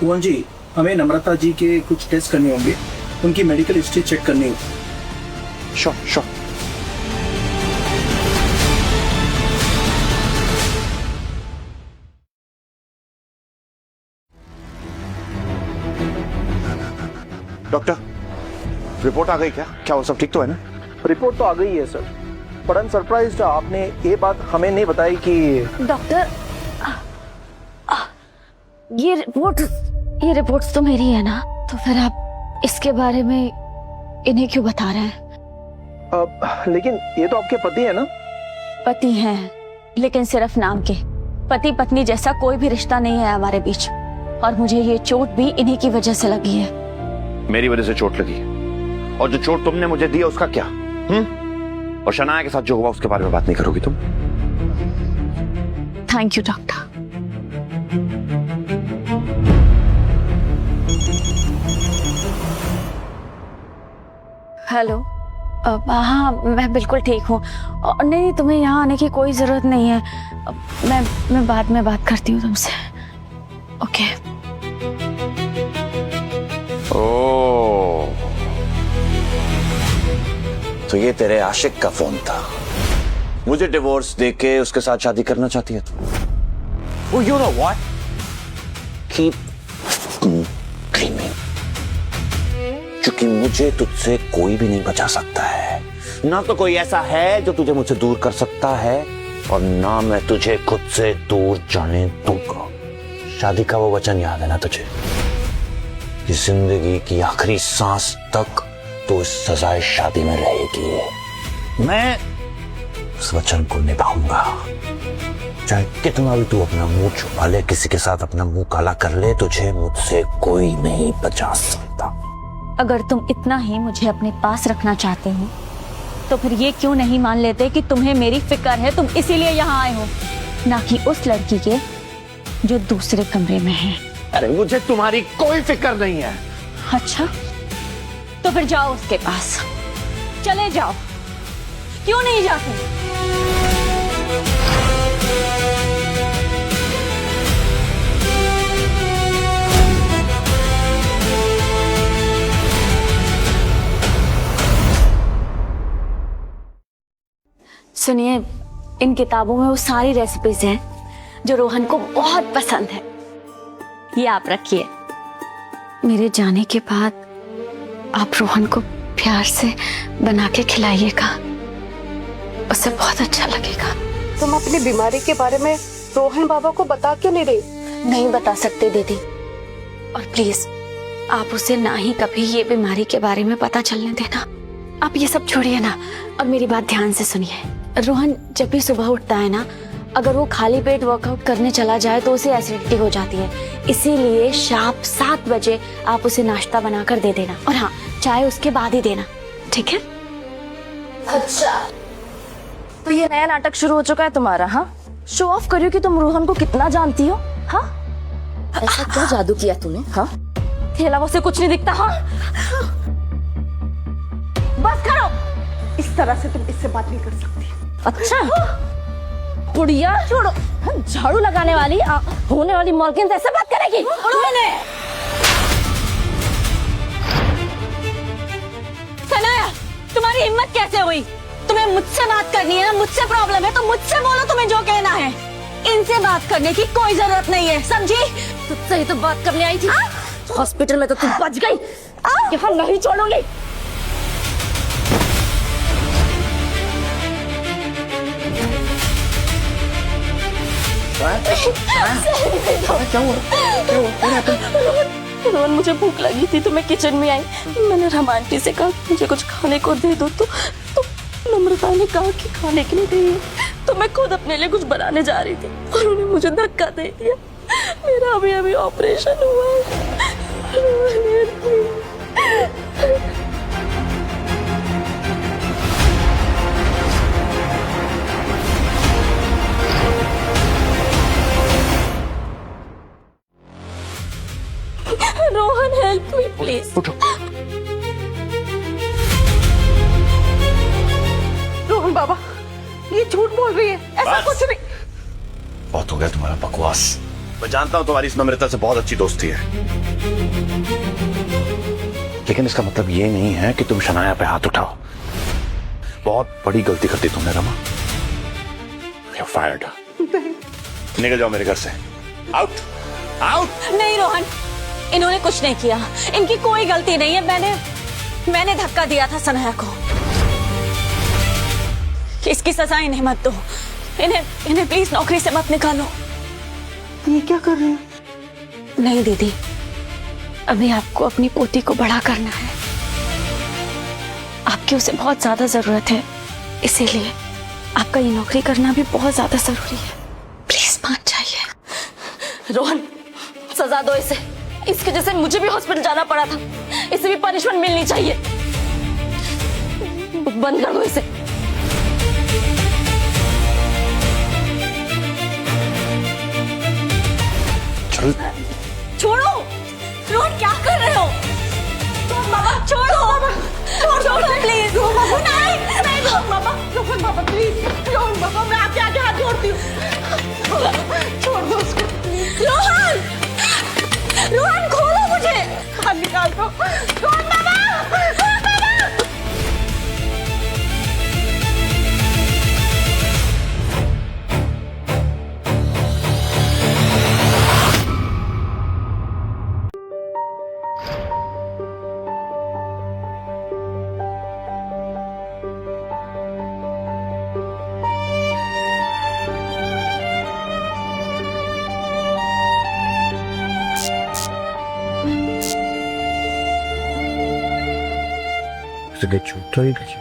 कुंवर जी, हमें नम्रता जी के कुछ टेस्ट करने होंगे, उनकी मेडिकल हिस्ट्री चेक करनी होगी। श्योर। डॉक्टर, रिपोर्ट आ गई क्या? क्या वो सब ठीक तो है ना? रिपोर्ट तो आ गई है sir, but I am surprised आपने ये बात हमें नहीं बताई कि डॉक्टर, ये रिपोर्ट्स तो मेरी है ना, तो फिर आप इसके बारे में इन्हें क्यों बता रहे हैं? लेकिन ये तो आपके पति है ना? पति हैं, लेकिन सिर्फ नाम के। पति पत्नी जैसा कोई भी रिश्ता नहीं है हमारे बीच, और मुझे ये चोट भी इन्हीं की वजह से लगी है। मेरी वजह से चोट लगी, और जो चोट तुमने मुझे दी है उसका क्या? और शनाया के साथ जो हुआ उसके बारे में बात नहीं करोगी तुम? Thank you doctor. हेलो, हाँ मैं बिल्कुल ठीक हूँ। नहीं, तुम्हें यहाँ आने की कोई जरूरत नहीं है। मैं बाद में बात करती हूँ तुमसे। ओके। ओह, तो ये तेरे आशिक का फोन था। मुझे डिवोर्स देके उसके साथ शादी करना चाहती है तू? You know what, keep dreaming, क्योंकि मुझे तुझसे कोई भी नहीं बचा सकता है। ना तो कोई ऐसा है जो तुझे मुझसे दूर कर सकता है, और ना मैं तुझे खुद से दूर जाने दूंगा। शादी का वो वचन याद है ना तुझे? कि जिंदगी की आखिरी सांस तक तो इस सजाए शादी में रहेगी। मैं उस वचन को निभाऊंगा, चाहे कितना भी तू अपना मुंह छुपा ले, किसी के साथ अपना मुंह काला कर ले, तुझे मुझसे कोई नहीं बचा सकता। अगर तुम इतना ही मुझे अपने पास रखना चाहते हो तो फिर ये क्यों नहीं मान लेते कि तुम्हें मेरी फिक्र है, तुम इसीलिए यहाँ आए हो, ना कि उस लड़की के जो दूसरे कमरे में है। अरे मुझे तुम्हारी कोई फिक्र नहीं है। अच्छा, तो फिर जाओ उसके पास, चले जाओ। क्यों नहीं जाते? सुनिए, इन किताबों में वो सारी रेसिपीज हैं जो रोहन को बहुत पसंद है। ये आप रखिए। मेरे जाने के बाद आप रोहन को प्यार से बना के खिलाइएगा, उसे बहुत अच्छा लगेगा। तुम अपनी बीमारी के बारे में रोहन बाबा को बता क्यों नहीं रही? नहीं बता सकते दीदी, और प्लीज आप उसे ना ही कभी ये बीमारी के बारे में पता चलने देना। आप ये सब छोड़िए ना, और मेरी बात ध्यान से सुनिए। रोहन जब भी सुबह उठता है ना, अगर वो खाली पेट वर्कआउट करने चला जाए तो उसे एसिडिटी हो जाती है। इसीलिए शाम 7 बजे आप उसे नाश्ता बनाकर दे देना, और हाँ, चाय उसके बाद ही देना, ठीक है? अच्छा, तो ये नया नाटक शुरू हो चुका है तुम्हारा? हाँ, शो ऑफ करियो कि तुम रोहन को कितना जानती हो। हाँ, ऐसा क्या जादू किया तूने? हाँ, के अलावा उसे कुछ नहीं दिखता। हाँ, बस करो, इस तरह से तुम इससे बात नहीं कर सकती। अच्छा, बुढ़िया छोड़ो, झाड़ू लगाने वाली होने वाली मॉलकिन ऐसे बात करेगी? सनाया, तुम्हारी हिम्मत कैसे हुई? तुम्हें मुझसे बात करनी है ना, मुझसे प्रॉब्लम है तो मुझसे बोलो, तुम्हें जो कहना है। इनसे बात करने की कोई जरूरत नहीं है, समझी? तुझसे ही तो बात करने आई थी। हॉस्पिटल में तो तुम बच गई, यहाँ नहीं छोड़ूंगी। रोहन, मुझे भूख लगी थी तो मैं किचन में आई। मैंने रमा आंटी से कहा मुझे कुछ खाने को दे दो, तो नम्रता ने कहा कि खाने के लिए नहीं, तो मैं खुद अपने लिए कुछ बनाने जा रही थी और उन्हें मुझे धक्का दे दिया। मेरा अभी अभी ऑपरेशन हुआ है। Rohan, help me please. Rohan बाबा, ये झूठ बोल रही है, ऐसा कुछ नहीं। बहुत हो गया तुम्हारा बकवास। मैं जानता हूं तुम्हारी इस नम्रता से बहुत अच्छी दोस्ती है, लेकिन इसका मतलब ये नहीं है कि तुम शनाया पे हाथ उठाओ। बहुत बड़ी गलती करती तुमने रमा। You're fired। निकल जाओ मेरे घर से। Out, out. नहीं रोहन, इन्होंने कुछ नहीं किया, इनकी कोई गलती नहीं है। मैंने धक्का दिया था सनाया को। इसकी सजा इन्हें मत दो, इन्हें प्लीज नौकरी से मत निकालो। ये क्या कर रही हो? नहीं दीदी, अभी आपको अपनी पोती को बड़ा करना है। आपकी उसे बहुत ज्यादा जरूरत है, इसीलिए आपका ये नौकरी करना भी बहुत ज्यादा जरूरी है। प्लीज मान जाइए। रोहन, सजा दो इसे। इसके जैसे मुझे भी हॉस्पिटल जाना पड़ा था, इसे भी पनिशमेंट मिलनी चाहिए। बंद कर दो इसे। चल। छोड़ो रोहन, क्या कर रहे हो? बाबा छोड़ो, छोड़ो प्लीज। नहीं रोहन बाबा प्लीज। रोहन बाबा, मैं आपके आगे हाथ जोड़ती हूँ, छोड़ दो उसको प्लीज। रोहन खोलो मुझे, हाथ निकाल दो। रोहन बाबा, इसलिए झूठ तो ही कही।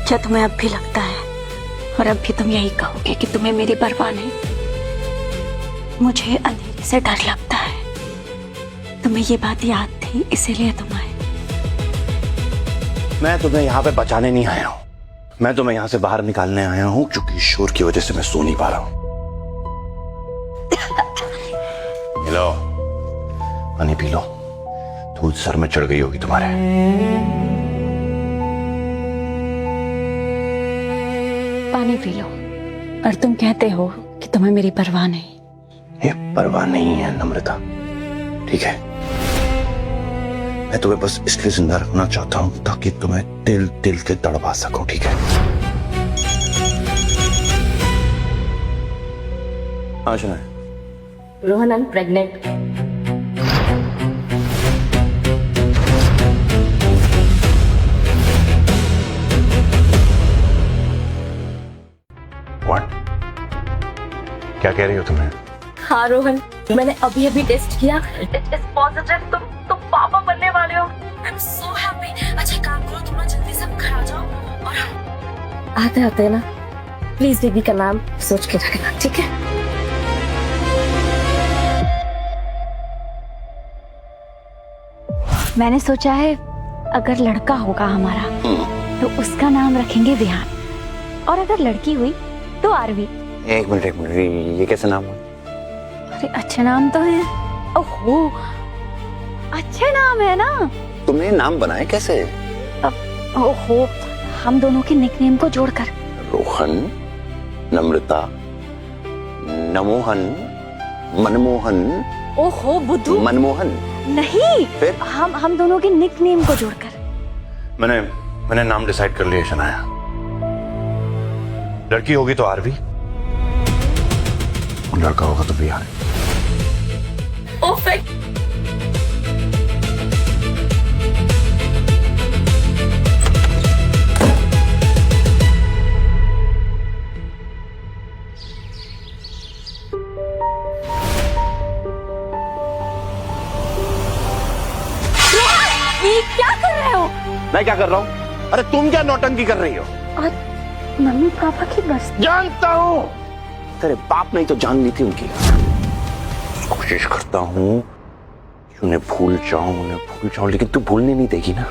क्या तुम्हें अब भी लगता है, और अब भी तुम यही कहोगे कि तुम्हें मेरी परवाह नहीं? मुझे अंधेरे से डर लगता है। तुम्हें ये बात याद थी, इसीलिए तुम आए। मैं तुम्हें यहाँ पे बचाने नहीं आया हूँ, मैं तुम्हें यहाँ से बाहर निकालने आया हूँ, क्योंकि शोर की वजह से मैं सो नहीं पा रहा हूँ। लो पानी पी लो, धूल सर में चढ़ गई होगी तुम्हारे। पानी पी लो। और तुम कहते हो कि तुम्हें मेरी परवाह नहीं। ये परवाह नहीं है नम्रता, ठीक है? मैं तुम्हें बस इसलिए जिंदा रखना चाहता हूं ताकि तुम्हें दिल दिल के तड़पा सकूं, ठीक है? हाँ सुना Rohan, I am pregnant. What? क्या कह रही हो तुम्हें? हाँ रोहन, मैंने अभी अभी टेस्ट किया, इट्स पॉजिटिव। तुम पापा बनने वाले हो। I am so happy. अच्छा काम करो, तुम लोग जल्दी से घर आ जाओ और आते आते ना प्लीज बेबी का नाम सोच के रखना, ठीक है? मैंने सोचा है अगर लड़का होगा हमारा तो उसका नाम रखेंगे विहान, और अगर लड़की हुई तो आरवी। एक मिनट, ये कैसे नाम हुआ? अरे अच्छे नाम तो है। ओहो, अच्छे नाम है ना? तुमने नाम बनाए कैसे? ओहो, हम दोनों के निकनेम को जोड़कर। रोहन, नम्रता, नमोहन, मनमोहन। ओहो बुद्धू, मनमोहन नहीं, फिर? हम दोनों के निकनेम को जोड़कर। मैंने नाम डिसाइड कर लिया शनाया। लड़की होगी तो आरवी, लड़का होगा तो विहान। परफेक्ट। ये क्या कर रहे हो? मैं क्या कर रहा हूँ? अरे तुम क्या नौटंकी कर रही हो? और मम्मी पापा की बस। जानता हूँ, तेरे बाप ने ही तो जान ली थी उनकी। कोशिश करता हूँ कि उन्हें भूल जाऊं, लेकिन तू भूलने नहीं देगी ना।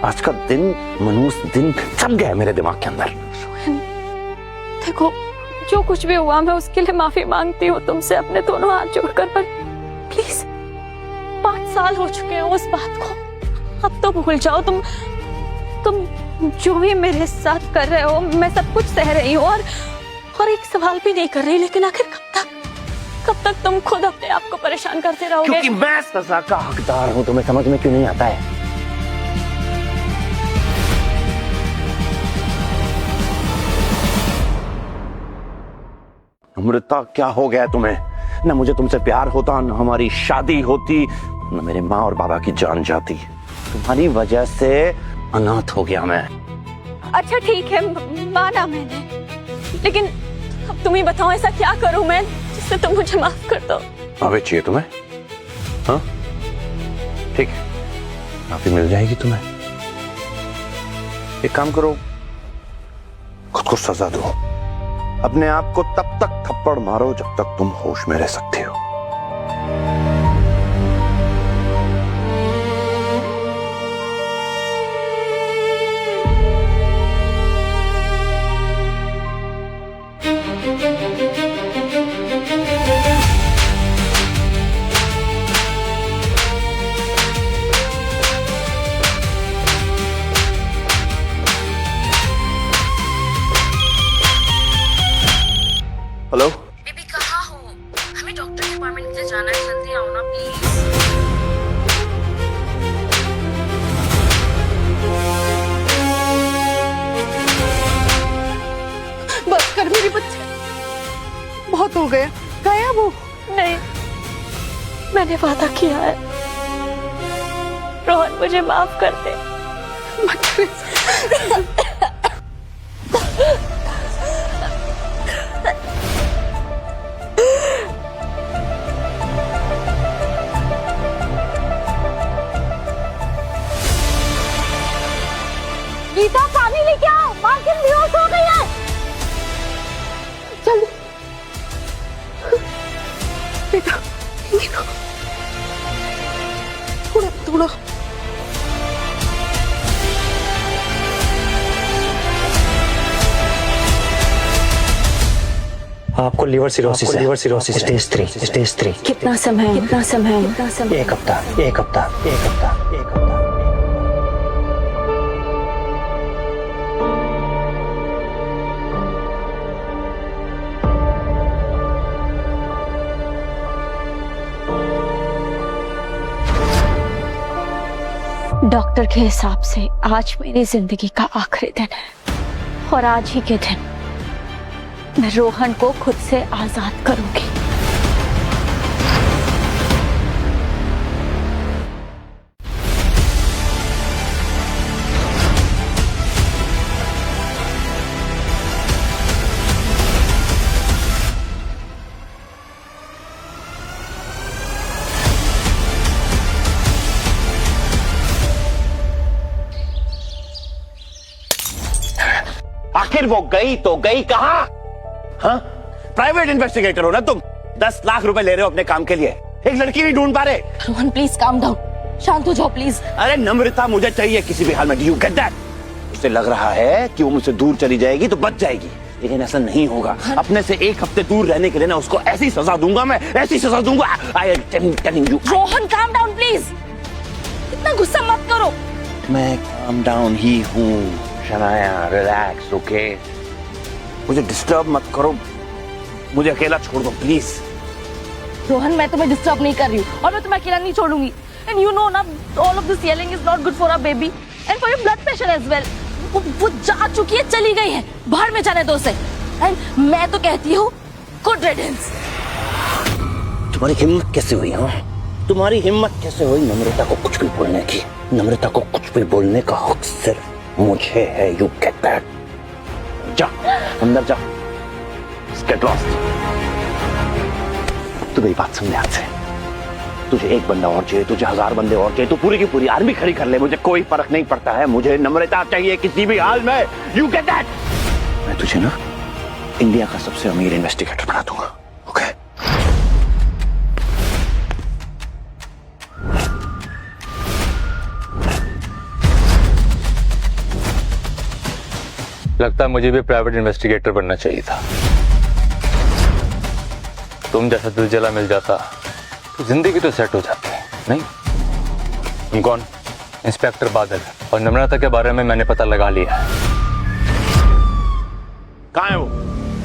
आज का दिन, मनूस दिन सब गया मेरे दिमाग के अंदर। देखो, जो कुछ भी हुआ मैं उसके लिए माफी मांगती हूँ तुमसे अपने दोनों हाथ जोड़कर, पर प्लीज 5 साल हो चुके हैं उस बात को, अब तो भूल जाओ। तुम जो भी मेरे साथ कर रहे हो, मैं सब कुछ सह रही हूँ और एक सवाल भी नहीं कर रही, लेकिन आखिर कब तक तुम खुद अपने आप को परेशान करते रहोगे? क्योंकि मैं सजा का हकदार हूँ। तुम्हें समझ में क्यों नहीं आता है? अमृता, क्या हो गया तुम्हें? न मुझे तुमसे प्यार होता, न हमारी शादी होती, न मेरे माँ और बाबा की जान जाती। तुम्हारी वजह से अनाथ हो गया मैं। अच्छा ठीक है, माना मैंने, लेकिन अब तुम ही बताओ ऐसा क्या करूं मैं जिससे तुम मुझे माफ कर दो? माफी चाहिए तुम्हें? हाँ ठीक है, माफी मिल जाएगी तुम्हें। एक काम करो, खुद को सजा दो। अपने आप को तब तक थप्पड़ मारो जब तक तुम होश में रह सकते हो। हेलो, बेबी कहाँ हो? हमें डॉक्टर के अपार्टमेंट के लिए जाना है, जल्दी आओ ना प्लीज। बस कर मेरी बच्चे, बहुत हो गया। गया वो? नहीं, मैंने वादा किया है। रोहन मुझे माफ कर दे। गीता, पानी लेके आओ। माँ छोड़ो। आपको लिवर सिरोसिस है। Liver cirrhosis stage 3 stage 3। कितना समय कितना समय कितना समय? एक हफ्ता एक हफ्ता एक हफ्ता एक हफ्ता। डॉक्टर के हिसाब से आज मेरी जिंदगी का आखिरी दिन है और आज ही के दिन मैं रोहन को खुद से आजाद करूंगी। आखिर वो गई तो गई कहां? हाँ? प्राइवेट इन्वेस्टिगेटर हो ना तुम? 10 लाख रुपए ले रहे हो अपने काम के लिए, एक लड़की नहीं ढूंढ पा रहे। रोहन प्लीज काम डाउन, शांत हो जाओ प्लीज। अरे नम्रता मुझे चाहिए किसी भी हाल में। You get that? उसे लग रहा है कि वो मुझसे दूर चली जाएगी तो बच जाएगी, लेकिन ऐसा नहीं होगा। अपने से एक हफ्ते दूर रहने के लिए ना उसको ऐसी सजा दूंगा मैं, ऐसी सजा दूंगा। I am telling you. Rohan calm down please, इतना गुस्सा मत करो। मैं काम डाउन ही हूँ शनाया, रिलैक्स ओके। मुझे डिस्टर्ब मत करो, मुझे अकेला छोड़ दो प्लीज। रोहन मैं तुम्हें डिस्टर्ब नहीं कर रही हूँ और मैं तुम्हें अकेला नहीं छोड़ूंगी। एंड यू नो ना, all of this yelling is not good for a baby and for your blood pressure as well. वो जा चुकी है, चली गई है, बाहर में जाने दो उसे। एंड मैं तो कहती हूँ गुड रिडेंस। तुम्हारी हिम्मत कैसे हुई? हाँ, तुम्हारी हिम्मत कैसे हुई नम्रता को कुछ भी बोलने की? नम्रता को कुछ भी बोलने का हक सिर्फ मुझे है। You get that? जा अंदर जा, गेट लॉस्ट। तू मेरी बात समझ आज से। तुझे एक बंदा और चाहिए, तुझे 1000 बंदे और चाहिए, तू पूरी की पूरी आर्मी खड़ी कर ले, मुझे कोई फर्क नहीं पड़ता है। मुझे नम्रता चाहिए किसी भी हाल में। You get that? मैं तुझे ना इंडिया का सबसे अमीर इन्वेस्टिगेटर बना दूंगा। ओके? लगता है मुझे भी प्राइवेट इन्वेस्टिगेटर बनना चाहिए था। तुम जैसा दिल जला मिल जाता तो जिंदगी तो सेट हो जाती, नहीं? तुम कौन? इंस्पेक्टर बादल। और नम्रता के बारे में मैंने पता लगा लिया है। कहाँ है वो?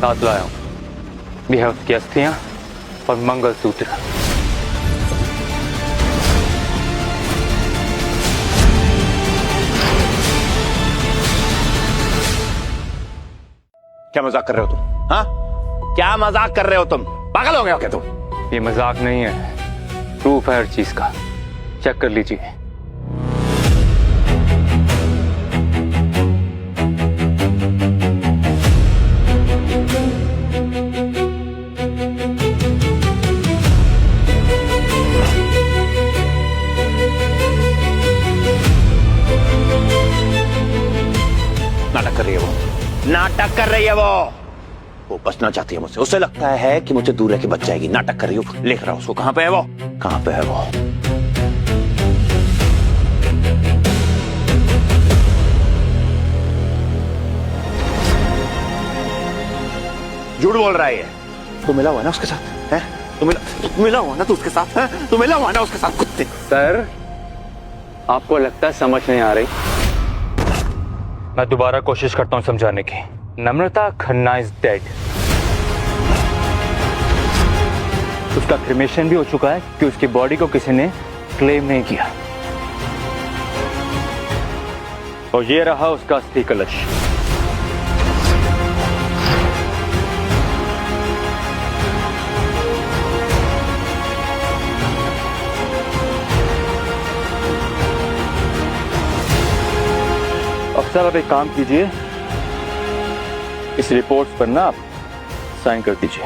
साथ लाया हूं। भी है उसकी अस्थियां और मंगलसूत्र। क्या मजाक कर रहे हो तुम? हाँ, क्या मजाक कर रहे हो तुम? पागल हो गए हो क्या तुम? ये मजाक नहीं है, प्रूफ है हर चीज का, चेक कर लीजिए। नाटक कर रही है वो, नाटक कर रही है वो बचना चाहती है मुझसे। उसे लगता है कि मुझे दूर रह के बच जाएगी। नाटक कर रही हो। लिख रहा हूं उसको। कहां पे है वो? कहां पे है वो? झूठ बोल रहा है ये। तू मिला हुआ है ना उसके साथ? है? तू मिला हुआ ना तू उसके साथ? है? तू मिला हुआ है ना उसके साथ? कुत्ते। सर, आपको लगता है समझ नहीं आ रही? मैं दोबारा कोशिश करता हूं समझाने की। नम्रता खन्ना इज डेड। उसका क्रिमेशन भी हो चुका है कि उसकी बॉडी को किसी ने क्लेम नहीं किया। और ये रहा उसका अस्थि कलश। अफसर, अब एक काम कीजिए, इस रिपोर्ट पर ना आप साइन कर दीजिए।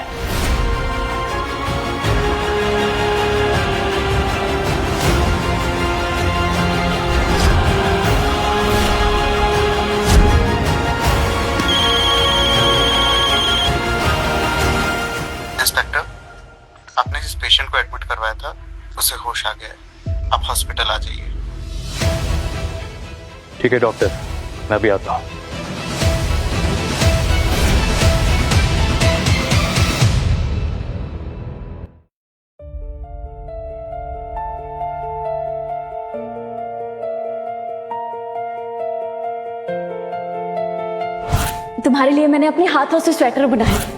इंस्पेक्टर, आपने जिस पेशेंट को एडमिट करवाया था उसे होश आ गया है। आप हॉस्पिटल आ जाइए। ठीक है डॉक्टर, मैं भी आता हूँ। तुम्हारे लिए मैंने अपने हाथों से स्वेटर बनाए।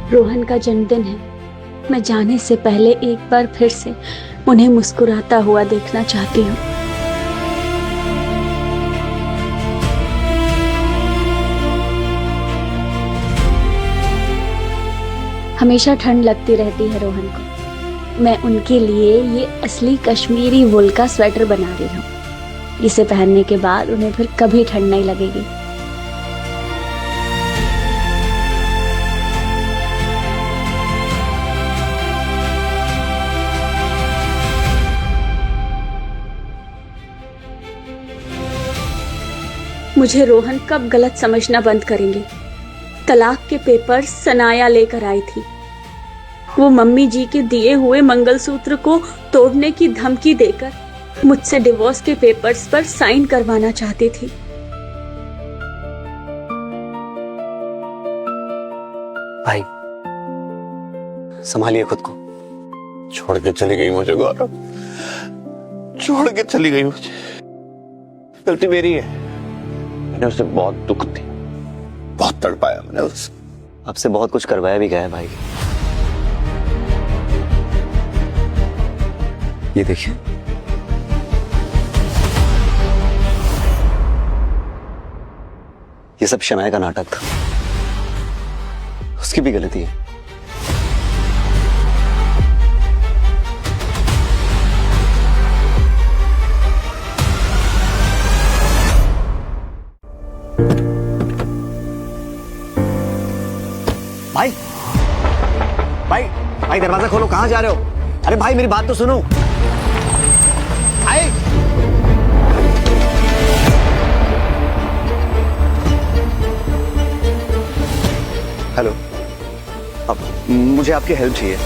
रोहन का जन्मदिन है। मैं जाने से पहले एक बार फिर से उन्हें मुस्कुराता हुआ देखना चाहती हूँ। हमेशा ठंड लगती रहती है रोहन को। मैं उनके लिए ये असली कश्मीरी वूल का स्वेटर बना रही हूँ। इसे पहनने के बाद उन्हें फिर कभी ठंड नहीं लगेगी। मुझे रोहन कब गलत समझना बंद करेंगे? तलाक के पेपर सनाया लेकर आई थी। वो मम्मी जी के दिए हुए मंगलसूत्र को तोड़ने की धमकी देकर मुझसे डिवोर्स के पेपर्स पर साइन करवाना चाहती थी। भाई संभालिए खुद को। छोड़ के चली गई मुझे गौरव, छोड़ के चली गई मुझे। गलती मेरी है, मैंने उसे बहुत दुख दी, बहुत तड़पाया मैंने उसे। आपसे बहुत कुछ करवाया भी गया है भाई। ये देखिए, ये सब शनाया का नाटक था। उसकी भी गलती है। भाई भाई भाई दरवाजा खोलो, कहां जा रहे हो? अरे भाई मेरी बात तो सुनो। भाई हेलो, अब मुझे आपकी हेल्प चाहिए।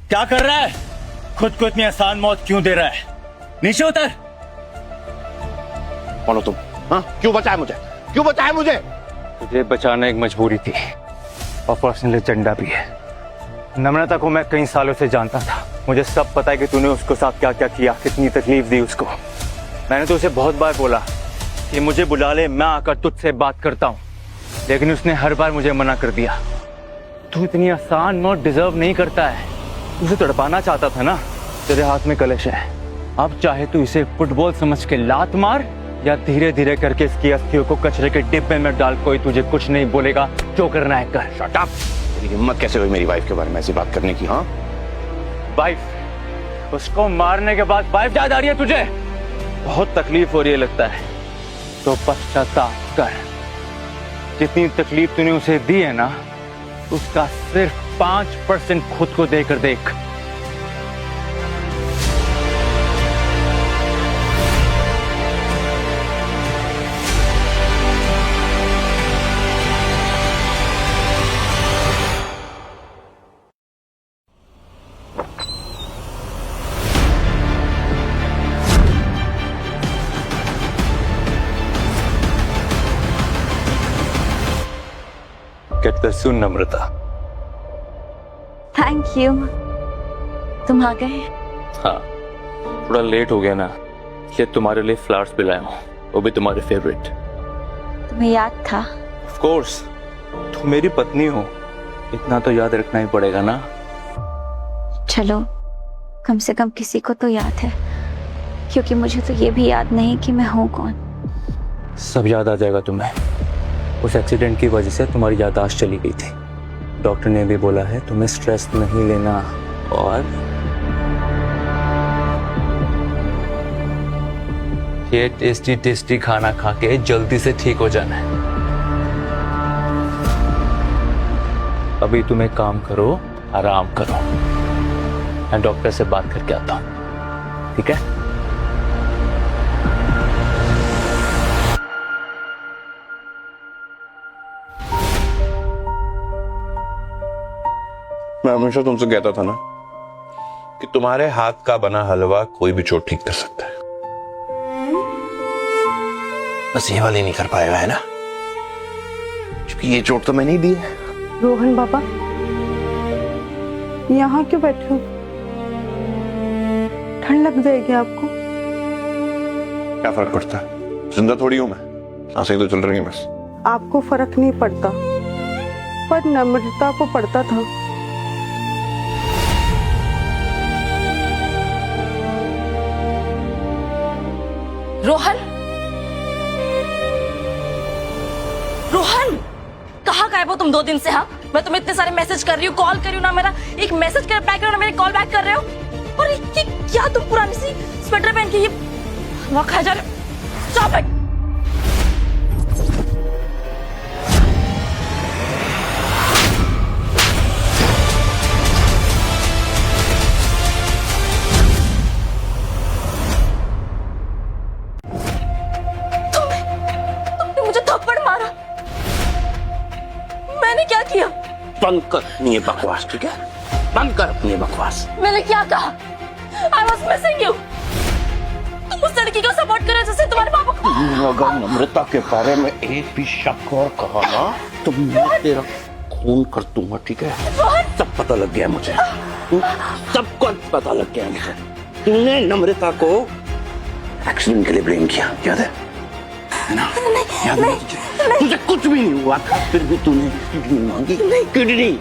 क्या कर रहा है? खुद को इतनी आसान मौत क्यों दे रहा है? नीचे उतर। कौन हो तुम? हाँ, क्यों बचाया मुझे? क्यों बचाया मुझे? तुझे बचाना एक मजबूरी थी और पर्सनल एजेंडा भी है। नम्रता को मैं कई सालों से जानता था। मुझे सब पता है कि तूने उसको साथ क्या क्या किया, कितनी तकलीफ दी उसको। मैंने तो उसे बहुत बार बोला कि मुझे बुला ले, मैं आकर तुझसे बात करता हूँ, लेकिन उसने हर बार मुझे मना कर दिया। तू इतनी आसान मौत डिजर्व नहीं करता है। उसे तड़पाना चाहता था ना। तेरे हाथ में कलश है, अब चाहे तू इसे फुटबॉल समझ के लात मार या धीरे धीरे करके इसकी अस्थियों को कचरे के डिब्बे में डाल। कोई तुझे कुछ नहीं बोलेगा, जो करना है कर। Shut up. तेरी हिम्मत कैसे हुई मेरी वाइफ के बारे में ऐसी बात करने की? हाँ, वाइफ? उसको मारने के बाद वाइफ याद आ रही है तुझे? बहुत तकलीफ हो रही है लगता है, तो पश्चाताप कर। जितनी तकलीफ तूने उसे दी है ना, उसका सिर्फ 5% खुद को देकर देख। Get well soon, Namrata. Thank you. तुम आ गए? हाँ, थोड़ा लेट हो गया ना, ये तुम्हारे लिए फ्लावर्स भी लाया हूँ, वो भी तुम्हारे फेवरेट। तुम्हें याद था? ऑफ कोर्स, तुम मेरी पत्नी हो, इतना तो याद रखना ही पड़ेगा ना। चलो, कम से कम किसी को तो याद है, क्योंकि मुझे तो ये भी याद नहीं कि मैं हूँ कौन। सब याद आ जाएगा तुम्हें। उस एक्सीडेंट की वजह से तुम्हारी याददाश्त चली गई थी। डॉक्टर ने भी बोला है तुम्हें स्ट्रेस नहीं लेना और ये टेस्टी टेस्टी खाना खा के जल्दी से ठीक हो जाना है। अभी तुम एक काम करो, आराम करो, मैं डॉक्टर से बात करके आता हूं, ठीक है? मैं हमेशा तुमसे कहता था ना कि तुम्हारे हाथ का बना हलवा कोई भी चोट ठीक कर सकता है। बस ये वाली नहीं कर पाएगा, है ना? क्योंकि ये चोट तो मैंने ही दी है। रोहन बाबा, यहाँ क्यों बैठे हो? ठंड लग जाएगी आपको। क्या फर्क पड़ता है, जिंदा थोड़ी हूं मैं, सांसें तो चल रही हैं बस। आपको फर्क नहीं पड़ता, पर नम्रता को पड़ता था। रोहन, रोहन, कहाँ गायब हो तुम 2 दिन से? हाँ, मैं तुम्हें इतने सारे मैसेज कर रही हूँ, कॉल कर रही हूँ, ना मेरा एक मैसेज कर रिप्लाई कर रहे हो, ना मेरे कॉल बैक कर रहे हो। और ये क्या तुम पुरानी सी स्वेटर पहन के ये हवा खाए जा रहे हो? Stop it. तुमने मुझे थप्पड़ मारा, मैंने क्या किया? बंद कर अपनी ये बकवास, ठीक है? बंद कर अपनी ये बकवास। मैंने क्या कहा? I was missing you। तुम उस लड़की को सपोर्ट कर रहे हो जैसे तुम्हारे पापा को। अगर नम्रता के बारे में एक भी शक और कहा ना तो मैं तेरा खून कर दूंगा, ठीक है? सब पता लग गया मुझे, सब कुछ पता लग गया मुझे। तूने नम्रता को एक्सीडेंट के लिए ब्लेम किया, याद है ना? याद है तुझे? तुझे कुछ भी नहीं हुआ था, फिर भी तूने किडनी मांगी। किडनी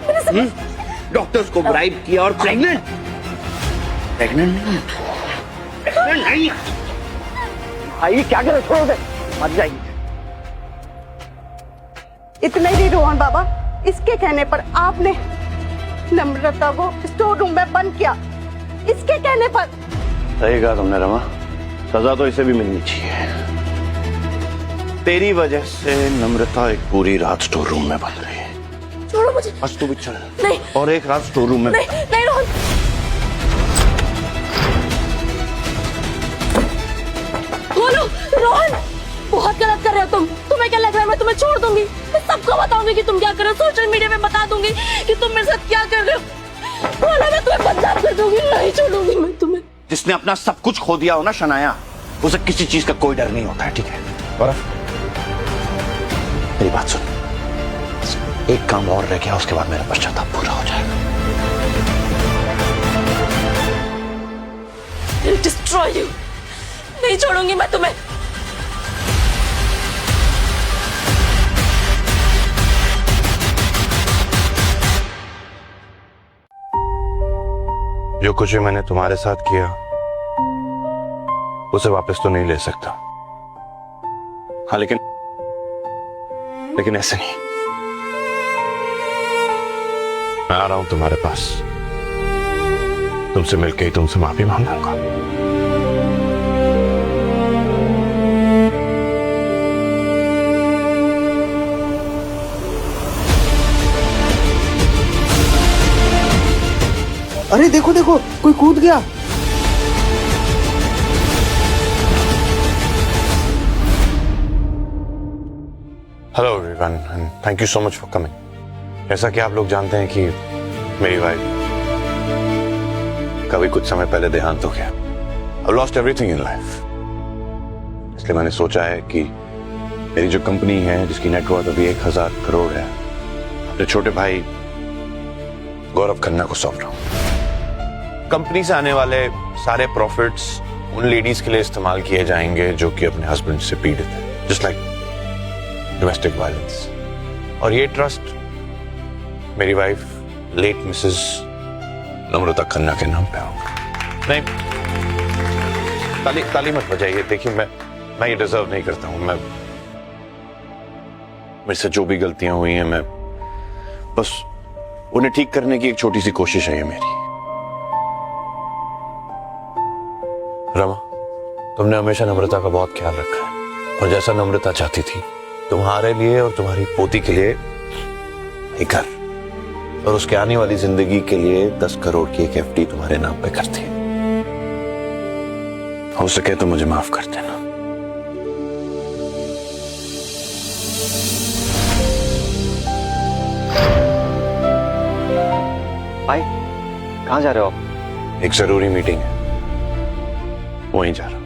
डॉक्टर्स को ब्राइब किया और प्रेग्नेंट नहीं। आइए, क्या करे, छोड़ दे, मर जाएगी। इतना ही नहीं रोहन बाबा, इसके कहने पर आपने नम्रता को स्टोर रूम में बंद किया, इसके कहने पर। सही कहा तुमने रमा, सजा तो इसे भी मिलनी चाहिए। तेरी वजह से नम्रता एक पूरी रात स्टोर रूम में बंद रही। छोड़ो मुझे। आज तू भी चल। नहीं। और एक रात स्टोर रूम में। नहीं रोहन। बोलो रोहन, बहुत गलत कर रहे हो तुम। तुम्हें क्या लग रहा है मैं तुम्हें छोड़ दूंगी? मैं सबको बताऊंगी कि तुम क्या कर रहे हो, सोशल मीडिया में बता दूंगी कि तुम मेरे साथ क्या कर रहे हो। बोला मैं तुम्हें बदनाम कर दूंगी, नहीं छोड़ूंगी मैं तुम्हें। जिसने अपना सब कुछ खो दिया हो ना शनाया, उसे किसी चीज का कोई डर नहीं होता है, ठीक है? और मेरी बात सुन, एक काम और रह गया, उसके बाद मेरा पश्चाताप पूरा हो जाएगा। डिस्ट्रॉय यू, नहीं छोड़ूंगी मैं तुम्हें। जो कुछ भी मैंने तुम्हारे साथ किया उसे वापस तो नहीं ले सकता। हाँ, लेकिन ऐसे नहीं। मैं आ रहा हूं तुम्हारे पास, तुमसे मिलके ही तुमसे माफी मांगूंगा। अरे देखो देखो, कोई कूद गया। Hello everyone and thank you so much for coming. जैसा कि आप लोग जानते हैं कि मेरी वाइफ का भी कुछ समय पहले देहांत हो गया। I've lost everything in life। इसलिए मैंने सोचा है कि मेरी जो कंपनी है जिसकी नेटवर्थ अभी 1000 करोड़ है, अपने छोटे भाई गौरव खन्ना को सौंप रहा हूं। कंपनी से आने वाले सारे प्रॉफिट्स उन लेडीज के लिए इस्तेमाल किए जाएंगे जो कि अपने हस्बैंड से पीड़ित है, जस्ट लाइक डोमेस्टिक वायलेंस। और ये ट्रस्ट मेरी वाइफ लेट मिसेस नम्रता खन्ना के नाम पे होगा। नहीं, ताली मत बजाइए। देखिए, मैं ये डिजर्व नहीं करता हूं। मेरे से जो भी गलतियां हुई हैं, मैं बस उन्हें ठीक करने की एक छोटी सी कोशिश है ये मेरी। रमा, तुमने हमेशा नम्रता का बहुत ख्याल रखा है, और जैसा नम्रता चाहती थी तुम्हारे लिए और तुम्हारी पोती के लिए एक घर, और उसके आने वाली जिंदगी के लिए 10 करोड़ की एक एफडी तुम्हारे नाम पे करती है। हो सके तो मुझे माफ कर देना। भाई कहाँ जा रहे हो आप? एक जरूरी मीटिंग है, वहीं जा रहा हूं।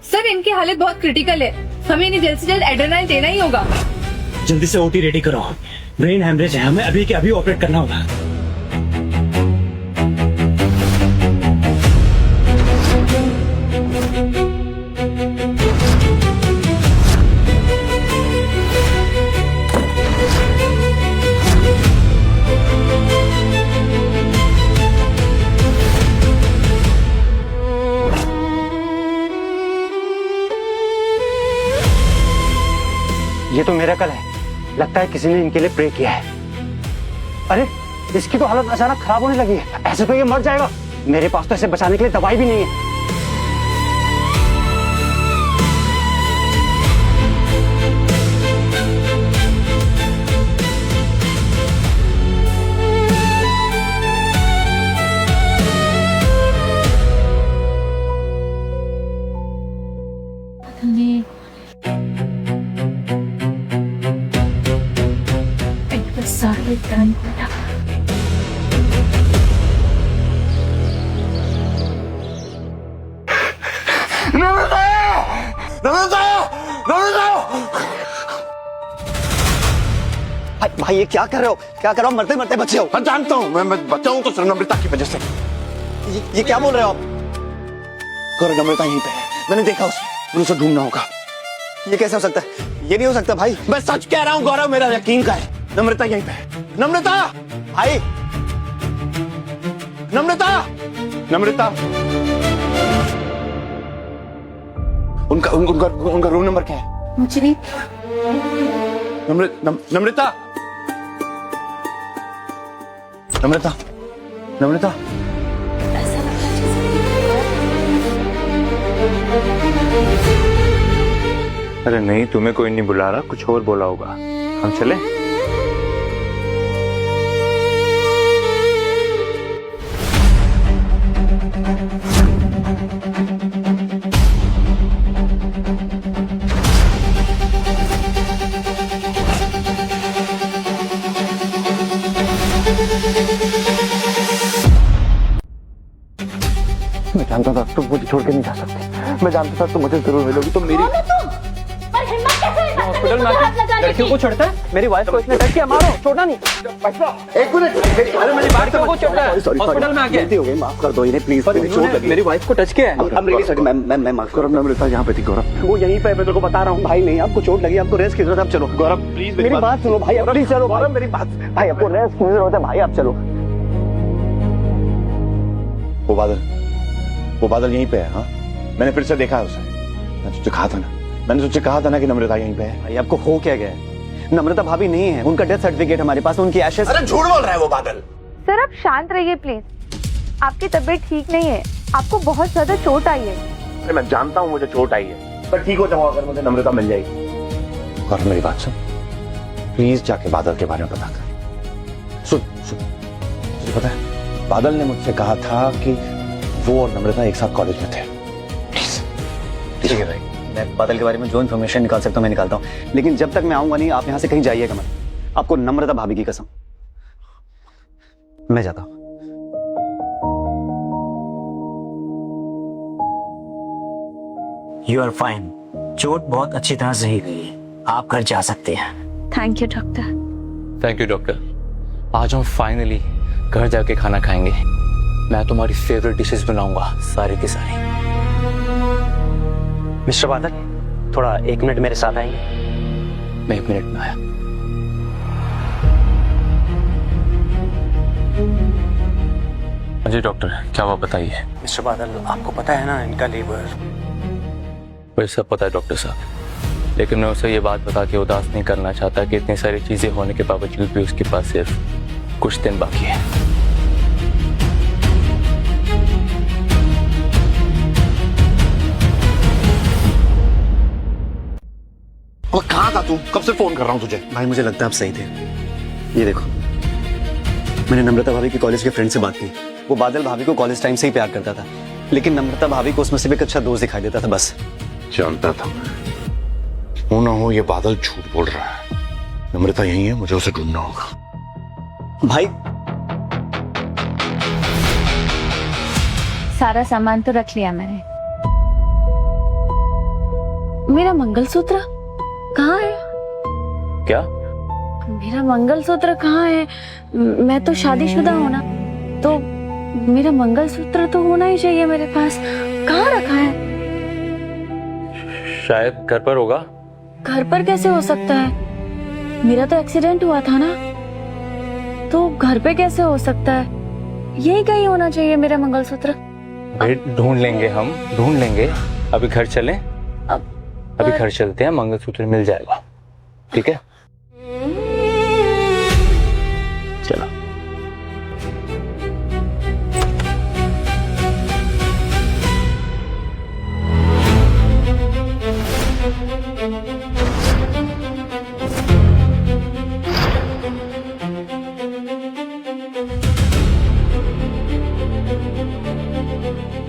सर इनकी हालत बहुत क्रिटिकल है, हमें इन्हें जल्द से जल्द एड्रेनालिन देना ही होगा। जल्दी से ओटी रेडी करो, ब्रेन हेमरेज है, हमें अभी के अभी ऑपरेट करना होगा। ये तो मिरेकल है, लगता है किसी ने इनके लिए प्रे किया है। अरे इसकी तो हालत अचानक खराब होने लगी है, ऐसे तो ये मर जाएगा। मेरे पास तो इसे बचाने के लिए दवाई भी नहीं है। भाई ये क्या कर रहे हो? क्या कर रहे हो? मरते मरते बचे हो। मैं जानता हूं, मैं बचाऊं तो सिर्फ नम्रता की वजह से। ये क्या बोल रहे हो आप? गौरव नम्रता यहीं पे है, मैंने देखा उसे, उसे ढूंढना होगा। ये कैसे हो सकता है? ये नहीं हो सकता भाई। मैं सच कह रहा हूं गौरव, मेरा यकीन का है। नम्रता यहीं पे है। नम्रता भाई, नम्रता नम्रता उनका रूम नंबर क्या है? मुझे नहीं। नम्रता नम्रता नम्रता अरे नहीं, तुम्हें कोई नहीं बुला रहा, कुछ और बोला होगा। हम चले? मैं जानता था तुम मुझे छोड़ के नहीं जा सकते। मैं जानता था तुम मुझे जरूर मिलोगी। तो मेरी हॉस्पिटल में आके लड़कियों को चढ़ता है, मेरी वाइफ को इसने टच किया, मारो, छोड़ना नहीं। एक मिनट, मेरी बात को चढ़ता है हॉस्पिटल में आके। गलती हो गई, माफ कर दो इन्हें प्लीज। चोट लगी, मेरी वाइफ को टच किया है। I'm really sorry, मैं माफ करो। नम्रता यहाँ पे थी गौरव, वो यहीं पे, मैं तेरे को बता रहा हूँ। भाई नहीं, आपको चोट लगी, आपको रेस्ट की जरूरत है, आप चलो। गौरव प्लीज मेरी बात सुनो भाई, प्लीज चलो। गौरव मेरी बात, भाई आपको रेस्ट की जरूरत है, भाई आप चलो। वो बादल यहीं पे है। हाँ, मैंने फिर से देखा है उसे। मैंने तुझे कहा था ना कि नम्रता यहीं पे है। भाई आपको हो क्या गया है? नम्रता भाभी नहीं है, उनका डेथ सर्टिफिकेट हमारे पास, उनकी एशेस। अरे झूठ बोल रहा है वो बादल। सर आप शांत रहिए प्लीज, आपकी तबीयत ठीक नहीं है, आपको बहुत ज्यादा चोट आई है। अरे मैं जानता हूँ मुझे चोट आई है, पर ठीक हो जाऊंगा अगर मुझे नम्रता मिल जाएगी। और मेरी बात सुन, प्लीज जाके बादल के बारे में पता कर। सुन तुझे पता है, बादल ने मुझसे कहा था कि वो और नम्रता एक साथ कॉलेज में थे। प्लीज ठीक है भाई, मैं बादल के बारे में जो इन्फॉर्मेशन निकाल सकता हूँ मैं निकालता हूँ, लेकिन जब तक मैं आऊंगा नहीं, आप यहाँ से कहीं जाइएगा मत। आपको नम्रता भाभी की कसम। मैं जाता हूँ। यू आर फाइन, चोट बहुत अच्छी तरह सही गई है, आप घर जा सकते हैं। Thank you doctor. Thank you doctor. आज हम फाइनली घर जाके खाना खाएंगे। मैं तुम्हारी फेवरेट डिशेस बनाऊंगा, सारी की सारी। मिस्टर बादल, थोड़ा 1 मिनट मेरे साथ आएंगे? मैं 1 मिनट में आया। जी डॉक्टर, क्या हुआ बताइए। मिस्टर बादल, आपको पता है ना इनका लीवर। मुझे सब पता है डॉक्टर साहब, लेकिन मैं उसे ये बात बता के उदास नहीं करना चाहता कि इतनी सारी चीजें होने के बावजूद भी उसके पास सिर्फ कुछ दिन बाकी है। तू? कब से फोन कर रहा हूँ तुझे? भाई मुझे लगता है आप सही थे। ये देखो, मैंने नम्रता भाभी की कॉलेज के फ्रेंड से बात की। वो बादल भाभी को कॉलेज टाइम से ही प्यार करता था, लेकिन नम्रता भाभी को उसमें से भी एक अच्छा दोस्त दिखाई देता था बस। जानता था हो ना हो ये बादल झूठ बोल रहा है। नम्रता यही है, मुझे उसे ढूंढना होगा। भाई सारा सामान तो रख लिया मैंने। मेरा मंगलसूत्र कहाँ है? क्या? मेरा मंगलसूत्र कहाँ है? मैं तो शादीशुदा हूँ ना, तो मेरा मंगलसूत्र तो होना ही चाहिए मेरे पास। कहाँ रखा है? शायद घर पर होगा। घर पर कैसे हो सकता है? मेरा तो एक्सीडेंट हुआ था ना, तो घर पे कैसे हो सकता है? यही कहीं होना चाहिए मेरा मंगलसूत्र। भाई ढूंढ लेंगे, हम ढूंढ लेंगे। अभी घर चलें? अभी घर चलते हैं, मंगलसूत्र मिल जाएगा। ठीक है, चलो।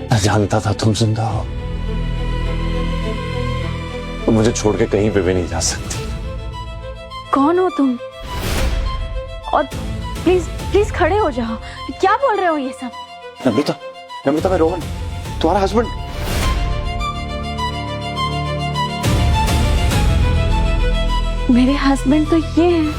मैं जानता था तुम जिंदा हो, तुम मुझे छोड़ के कहीं पे भी नहीं जा सकती। कौन हो तुम? और प्लीज प्लीज खड़े हो जाओ। क्या बोल रहे हो ये सब? नम्रता, नम्रता, मैं रोहन, तुम्हारा हस्बैंड। मेरे हस्बैंड तो ये हैं।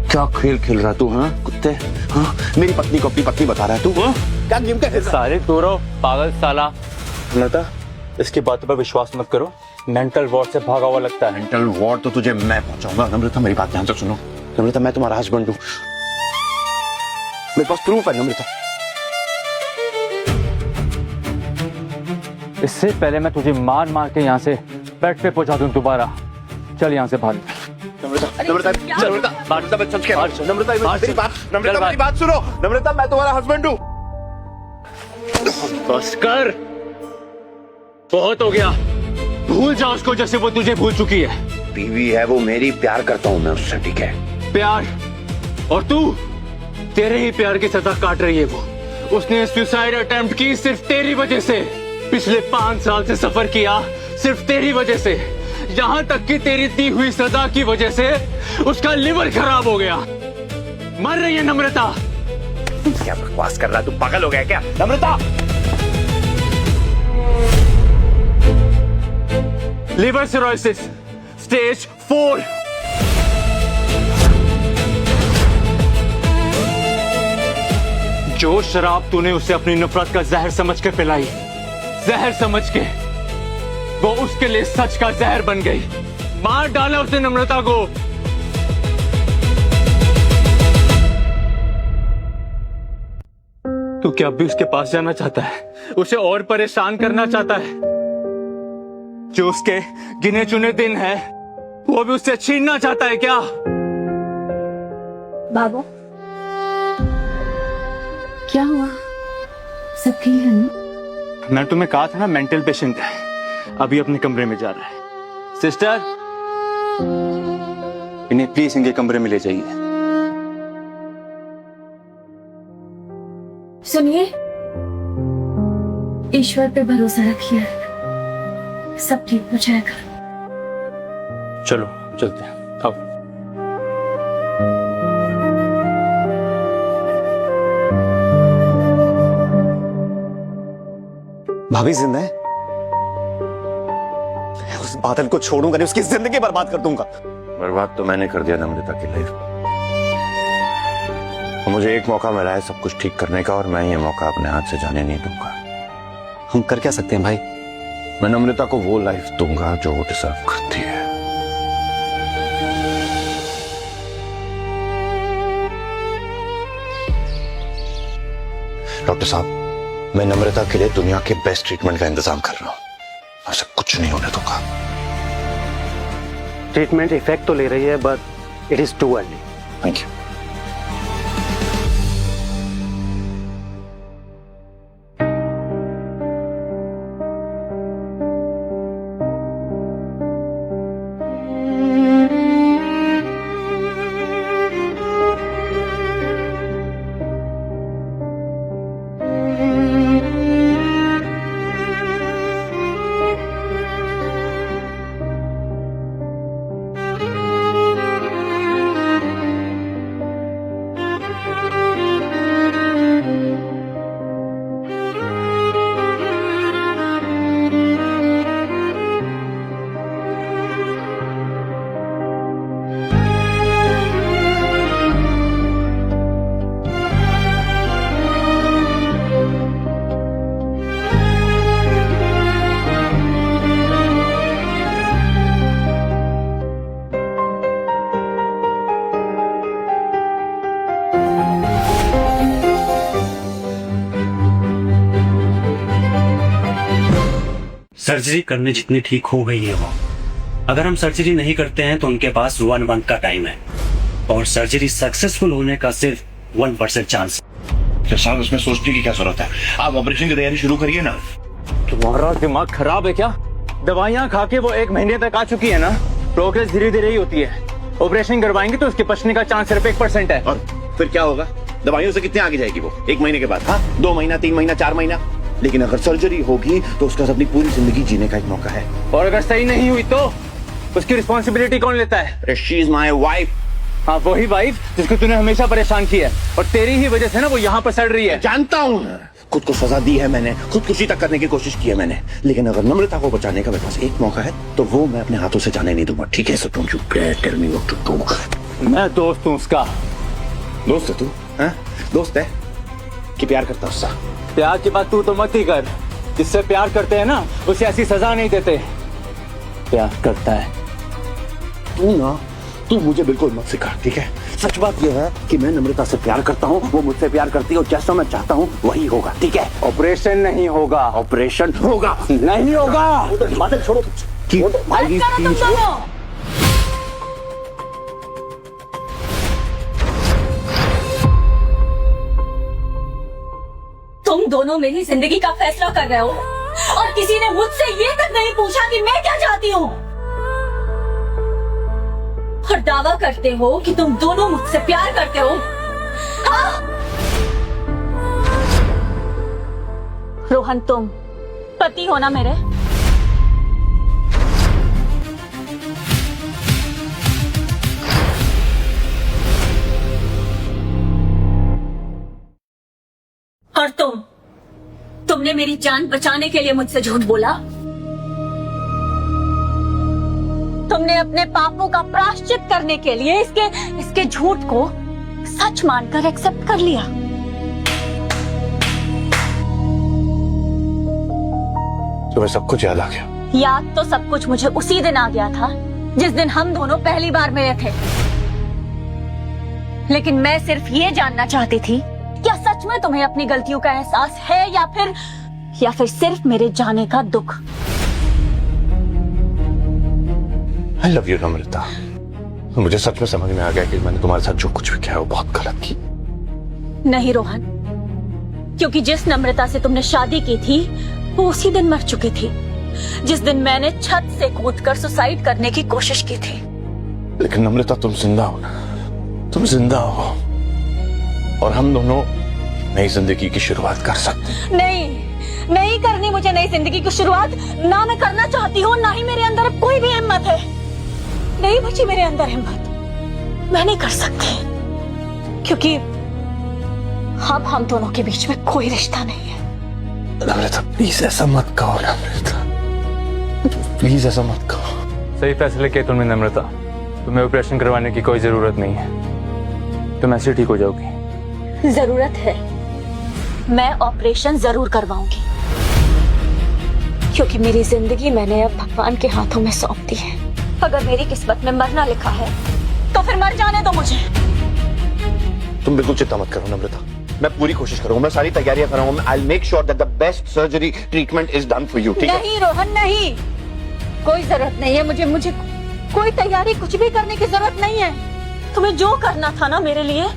क्या खेल खेल रहा तू? हाँ कुत्ते, हाँ मेरी पत्नी को अपनी पत्नी बता रहा है तू? हाँ क्या गेम का खेल रहा है? सारे तोरो पागल साला। नम्रता, इसकी बातों पर विश्वास मत करो। मेंटल वार्ड से भागा हुआ लगता है। मेंटल वार्ड तो तुझे मैं पहुंचाऊंगा। नम्रता मेरी बात ध्यान से सुनो। नम्रता मैं तुम्हारा हस्बैंड हूँ, मेरे पास प्रूफ है। नम्रता इससे पहले मैं तुझे मार मार के यहाँ से बेड पे पहुंचा दूं दोबारा। चल यहाँ से भाग। नम्रता, नम्रता, नम्रता, नम्रता, मैं सच कह रहा हूं। नम्रता मेरी बात सुनो। नम्रता मैं तुम्हारा हस्बैंड हूँ। बस कर, बहुत हो गया। भूल जा उसको जैसे वो तुझे भूल चुकी है। बीवी है वो मेरी, प्यार करता हूँ मैं उससे, ठीक है? प्यार? और तू? तेरे ही प्यार की सजा काट रही है वो। उसने सुसाइड अटेम्प्ट की सिर्फ तेरी वजह से। पिछले 5 साल से सफर किया सिर्फ तेरी वजह से। यहाँ तक कि तेरी दी हुई सजा की वजह से उसका लिवर खराब हो गया। मर रही है नम्रता। क्या बकवास कर रहा है तू? पागल हो गया क्या? नम्रता लिवर सिरोसिस स्टेज 4। जो शराब तूने उसे अपनी नफरत का जहर समझ के पिलाई, जहर समझ के, वो उसके लिए सच का जहर बन गई। मार डाला उसने नम्रता को। तू क्या अब भी उसके पास जाना चाहता है? उसे और परेशान करना चाहता है? जो उसके गिने चुने दिन है वो भी उससे छीनना चाहता है क्या? बाबू क्या हुआ? सब ठीक है ना? मैं तुम्हें कहा था ना मेंटल पेशेंट है, अभी अपने कमरे में जा रहा है। सिस्टर, इन्हें प्लीज इनके कमरे में ले जाइए। सुनिए, ईश्वर पे भरोसा रखिए, सब ठीक हो जाएगा। चलो चलते हैं, आओ। भाभी जिंदा है? उस बादल को छोड़ूंगा नहीं, उसकी जिंदगी बर्बाद कर दूंगा। बर्बाद तो मैंने कर दिया नम्रता की लाइफ। मुझे एक मौका मिला है सब कुछ ठीक करने का, और मैं ये मौका अपने हाथ से जाने नहीं दूंगा। हम कर क्या सकते हैं भाई? मैं नम्रता को वो लाइफ दूंगा जो वो डिजर्व करती है। डॉक्टर साहब, मैं नम्रता के लिए दुनिया के बेस्ट ट्रीटमेंट का इंतजाम कर रहा हूं। ऐसा कुछ नहीं होने दूंगा। ट्रीटमेंट इफेक्ट तो ले रही है, but it is too early. Thank you. Surgery करने जितनी ठीक हो गई है वो, अगर हम सर्जरी नहीं करते हैं तो उनके पास 1 मंथ का टाइम है और सर्जरी सक्सेसफुल होने का सिर्फ 1% चांस। तो साहब उसमें सोचने की क्या जरूरत है, आप ऑपरेशन की तैयारी शुरू करिए ना। तुम्हारा दिमाग खराब है क्या? दवाइयाँ खा के वो 1 महीने तक आ चुकी है ना, प्रोग्रेस धीरे धीरे ही होती है। ऑपरेशन करवाएंगे तो उसके बचने का चांस सिर्फ 1% है। और फिर क्या होगा? दवाइयों से कितने आगे जाएगी वो 1 महीने के बाद? हाँ, 2 महीना, 3 महीना, 4 महीना। लेकिन अगर सर्जरी होगी तो उसका अपनी पूरी जिंदगी जीने का एक मौका है। और अगर सही नहीं हुई तो उसकी रिस्पॉन्सिबिलिटी कौन लेता है? She is my wife. हाँ, वही वाइफ जिसको तूने हमेशा परेशान किया है और तेरी ही वजह से ना वो यहाँ पर सड़ रही है। जानता हूँ, खुद को सजा दी है मैंने, खुदकुशी तक करने की कोशिश की है मैंने, लेकिन अगर नम्रता को बचाने का मेरे पास एक मौका है तो वो मैं अपने हाथों से जाने नहीं दूंगा। ठीक है? So don't you tell me what to do. मैं दोस्त हूँ उसका। दोस्त है तू? हाँ, दोस्त है कि प्यार करता उससे? प्यार की बात तू तो मत ही कर। जिससे प्यार करते हैं ना उसे ऐसी सजा नहीं देते। प्यार करता है तू मुझे बिल्कुल मत सिखा, ठीक है? सच बात यह है कि मैं नम्रता से प्यार करता हूँ, वो मुझसे प्यार करती है और जैसा मैं चाहता हूँ वही होगा। ठीक है? ऑपरेशन नहीं होगा। ऑपरेशन होगा। नहीं होगा। बातें छोड़ो तुम दोनों मेरी जिंदगी का फैसला कर रहे हो और किसी ने मुझसे ये तक नहीं पूछा कि मैं क्या चाहती हूँ, और दावा करते हो कि तुम दोनों मुझसे प्यार करते हो। हाँ? रोहन, तुम पति हो ना मेरे? और तुमने मेरी जान बचाने के लिए मुझसे झूठ बोला। तुमने अपने पापों का प्रायश्चित करने के लिए इसके झूठ को सच मानकर एक्सेप्ट कर लिया। तुम्हें सब कुछ याद आ गया? याद तो सब कुछ मुझे उसी दिन आ गया था जिस दिन हम दोनों पहली बार मिले थे, लेकिन मैं सिर्फ ये जानना चाहती थी, क्या सच में तुम्हें अपनी गलतियों का एहसास है या फिर सिर्फ मेरे जाने का दुख? I love you, नम्रता। मुझे सच में समझ में आ गया कि मैंने तुम्हारे साथ जो कुछ भी किया है वो बहुत गलत की। नहीं रोहन, क्योंकि जिस नम्रता से तुमने शादी की थी वो उसी दिन मर चुकी थी जिस दिन मैंने छत से कूदकर सुसाइड करने की कोशिश की थी। लेकिन नम्रता, तुम जिंदा हो ना, तुम जिंदा हो और हम दोनों नई जिंदगी की शुरुआत कर सकते हैं। नहीं करनी मुझे नई जिंदगी की शुरुआत। ना मैं करना चाहती हूँ, ना ही मेरे अंदर अब कोई भी हिम्मत है। नहीं बची मेरे अंदर हिम्मत। मैं नहीं कर सकती क्योंकि अब हम दोनों के बीच में कोई रिश्ता नहीं है। नम्रता, प्लीज ऐसा मत कहो। नम्रता, प्लीज ऐसा मत कहो। सही फैसले किए तुमने नम्रता। तुम्हें ऑपरेशन करवाने की कोई जरूरत नहीं है, तुम ऐसे ठीक हो जाओगी। जरूरत है, मैं ऑपरेशन जरूर करवाऊंगी क्योंकि मेरी जिंदगी मैंने अब भगवान के हाथों में सौंप दी है। अगर मेरी किस्मत में मरना लिखा है तो फिर मर जाने दो मुझे। तुम बिल्कुल चिंता मत करो नम्रता, मैं पूरी कोशिश करूंगा, मैं सारी तैयारियां करूंगा। I will make sure that the best surgery treatment is done for you. ठीक है? नहीं रोहन, नहीं, कोई जरूरत नहीं है मुझे कोई तैयारी कुछ भी करने की जरूरत नहीं है। तुम्हें जो करना था ना मेरे लिए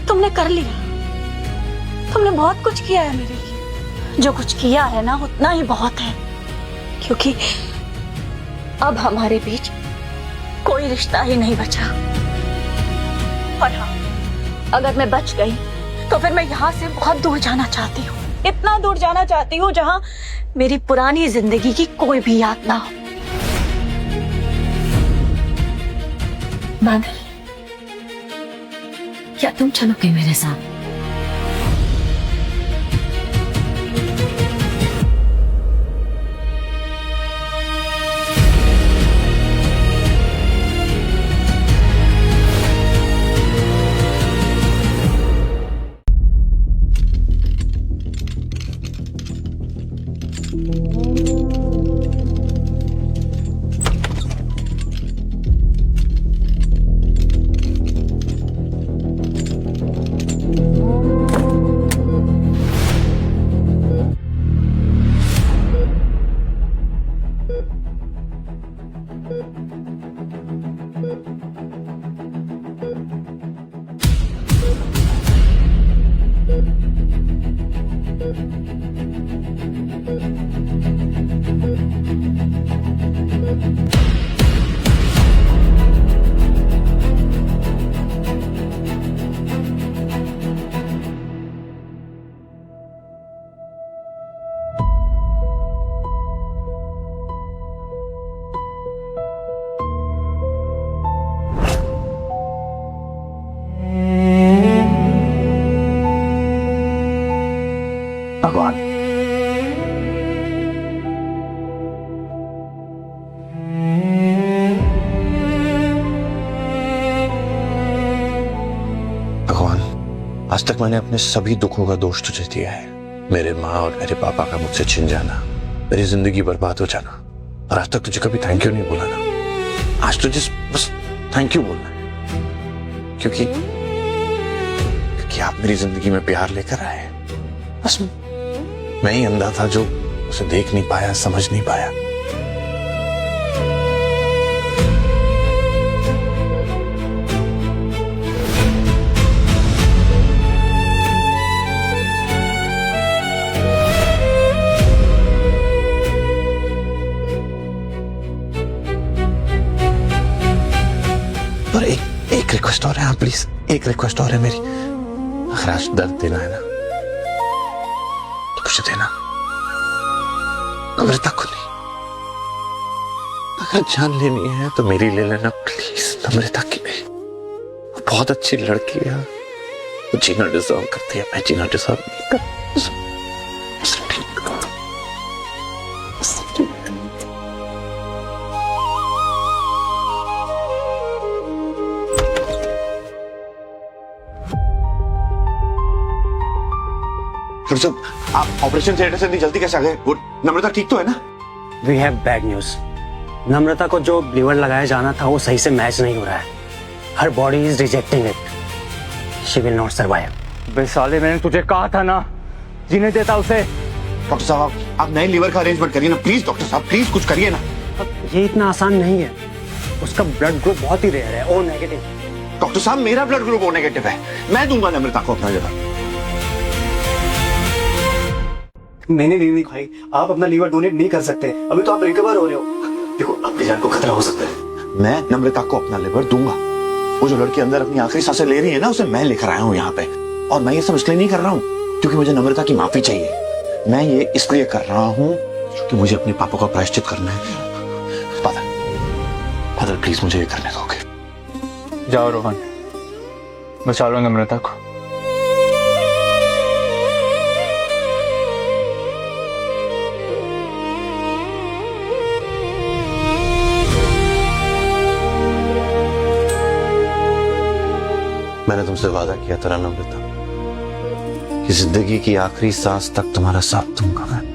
तुमने कर लिया। तुमने बहुत कुछ किया है मेरे लिए। जो कुछ किया है ना उतना ही बहुत है, क्योंकि अब हमारे बीच कोई रिश्ता ही नहीं बचा। और हाँ, अगर मैं बच गई तो फिर मैं यहाँ से बहुत दूर जाना चाहती हूँ। इतना दूर जाना चाहती हूँ जहाँ मेरी पुरानी जिंदगी की कोई भी याद ना हो। बादल, क्या तुम चलोगे मेरे साथ? भगवान, भगवान, आज तक मैंने अपने सभी दुखों का दोष तुझे दिया है। मेरे माँ और मेरे पापा का मुझसे छिन जाना, मेरी जिंदगी बर्बाद हो जाना, और आज तक तुझे कभी थैंक यू नहीं बोला ना। आज तुझे बस थैंक यू बोलना है, क्योंकि आप मेरी जिंदगी में प्यार लेकर आए। बस मैं ही अंधा था जो उसे देख नहीं पाया, समझ नहीं पाया। पर एक रिक्वेस्ट और है, हाँ प्लीज, एक रिक्वेस्ट और है मेरी। अगर आज दर्द देना है ना तो मुझे देना, नम्रता को नहीं। अगर जान लेनी है तो मेरी ले लेना प्लीज, नम्रता की नहीं। वो बहुत अच्छी लड़की है, वो जीना डिजर्व करती है, मैं जीना डिजर्व नहीं करता। आप ऑपरेशन थिएटर से इतनी जल्दी कैसे आ गए? वो नम्रता ठीक तो है ना? We have bad news. Namrata को जो लीवर लगाया जाना था वो सही से मैच नहीं हो रहा है। Her body is rejecting it. She will not survive. बे साले, मैंने तुझे कहा था ना, जीने देता उसे। डॉक्टर साहब, आप नए लीवर का अरेंजमेंट करिए ना प्लीज। डॉक्टर साहब प्लीज कुछ करिए ना। ये इतना आसान नहीं है। उसका ब्लड ग्रुप बहुत ही रेयर है, ओ नेगेटिव। डॉक्टर साहब, मेरा ब्लड ग्रुप ओ नेगेटिव है, मैं दूंगा नम्रता को अपना लीवर। मैंने नींद नहीं खाई, आप अपना लीवर डोनेट नहीं कर सकते, अभी तो आप रिकवर हो रहे हो। देखो, आपकी जान को खतरा हो सकता है। मैं नम्रता को अपना लिवर दूंगा। वो जो लड़की अंदर अपनी आखिरी सांसें ले रही है ना, उसे मैं लेकर आया हूँ यहाँ पे। और मैं ये सब इसलिए नहीं कर रहा हूँ क्योंकि मुझे नम्रता की माफी चाहिए। मैं ये इसलिए कर रहा हूँ क्योंकि मुझे अपने पापों का प्रायश्चित करना है। फादर प्लीज मुझे ये करने दोगे? जाओ रोहन, बचा लो नम्रता को। मैंने तुमसे वादा किया था नम्रता कि जिंदगी की आखिरी सांस तक तुम्हारा साथ दूंगा मैं।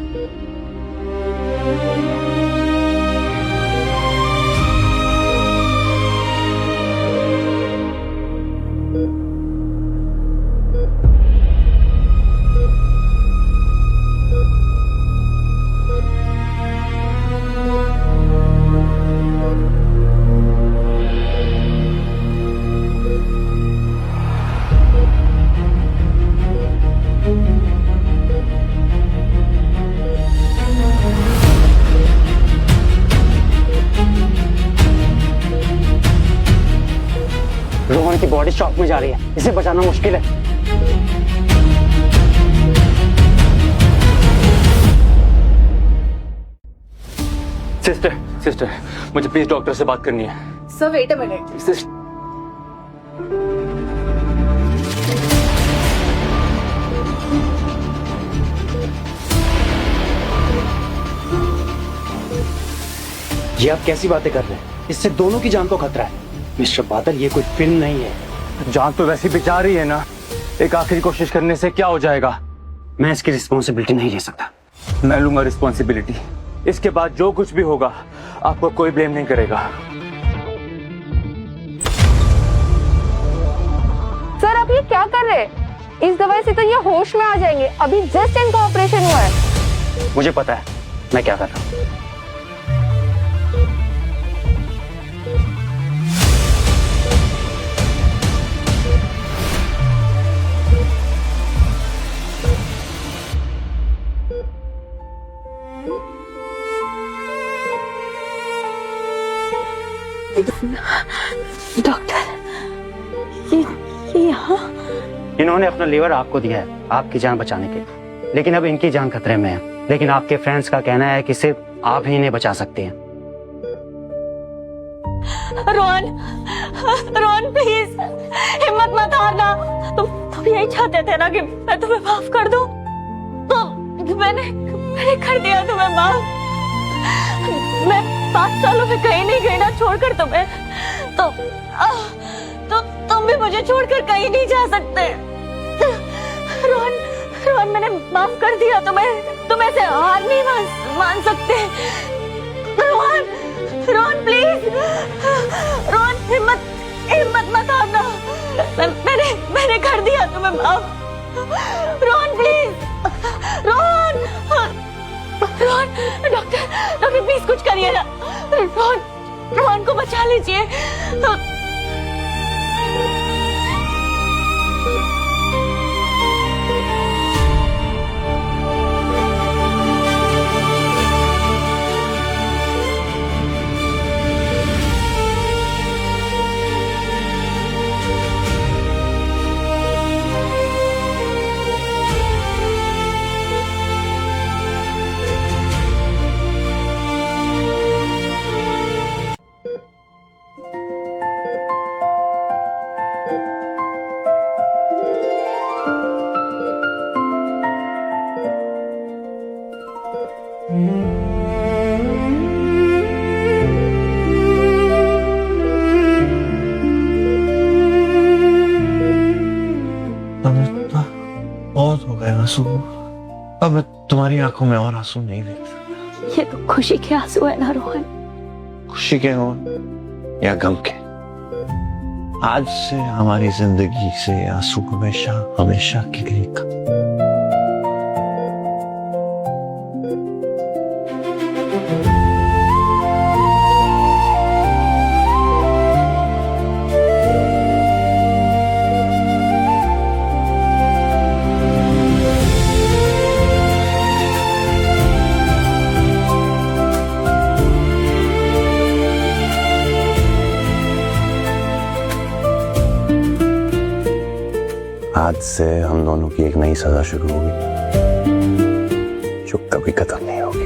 रोहन की बॉडी शॉक में जा रही है, इसे बचाना मुश्किल है। सिस्टर, मुझे प्लीज डॉक्टर से बात करनी है। Sir wait a minute. ये आप कैसी बातें कर रहे हैं? इससे दोनों की जान को खतरा है। मिस्टर बादल, ये कोई फिल्म नहीं है। जान तो वैसी भी जा रही है ना, एक आखिरी कोशिश करने से क्या हो जाएगा? मैं इसकी रिस्पॉन्सिबिलिटी नहीं ले सकता। मैं लूंगा रिस्पॉन्सिबिलिटी। इसके बाद जो कुछ भी होगा आपको कोई ब्लेम नहीं करेगा। सर आप ये क्या कर रहे हैं? इस दवाई से तो ये होश में आ जाएंगे। अभी जस्ट इनका ऑपरेशन हुआ है। मुझे पता है मैं क्या कर रहा हूँ। डॉक्टर ये यहाँ इन्होंने अपना लीवर आपको दिया है आपकी जान बचाने के लिए, लेकिन अब इनकी जान खतरे में है। लेकिन आपके फ्रेंड्स का कहना है कि सिर्फ आप ही इन्हें बचा सकते हैं। रोहन, रोहन प्लीज हिम्मत मत हारना। तुम यही चाहते थे ना कि मैं तुम्हें माफ कर दूं, तो मैंने कर दिया तुम्हें माफ। मैं 5 सालों में कहीं नहीं गई ना छोड़कर तुम्हें, तो तुम भी मुझे छोड़कर कहीं नहीं जा सकते। रोहन, रोहन मैंने माफ कर दिया तुम्हें, तुम ऐसे हार नहीं मान सकते। रोहन, रोहन प्लीज, रोहन हिम्मत मत हारना। मैंने कर दिया तुम्हें माफ। Rohan please, Rohan, Rohan doctor please कुछ करिए ना। रोहन को बचा लीजिए। बहुत हो गए आंसू, अब मैं तुम्हारी आंखों में और आंसू नहीं देख सकता। ये तो खुशी के आंसू है ना रोहन? खुशी के हो या गम के, आज से हमारी जिंदगी से आंसू हमेशा हमेशा के लिए खत्म। आज से हम दोनों की एक नई सजा शुरू होगी जो कभी खत्म नहीं होगी।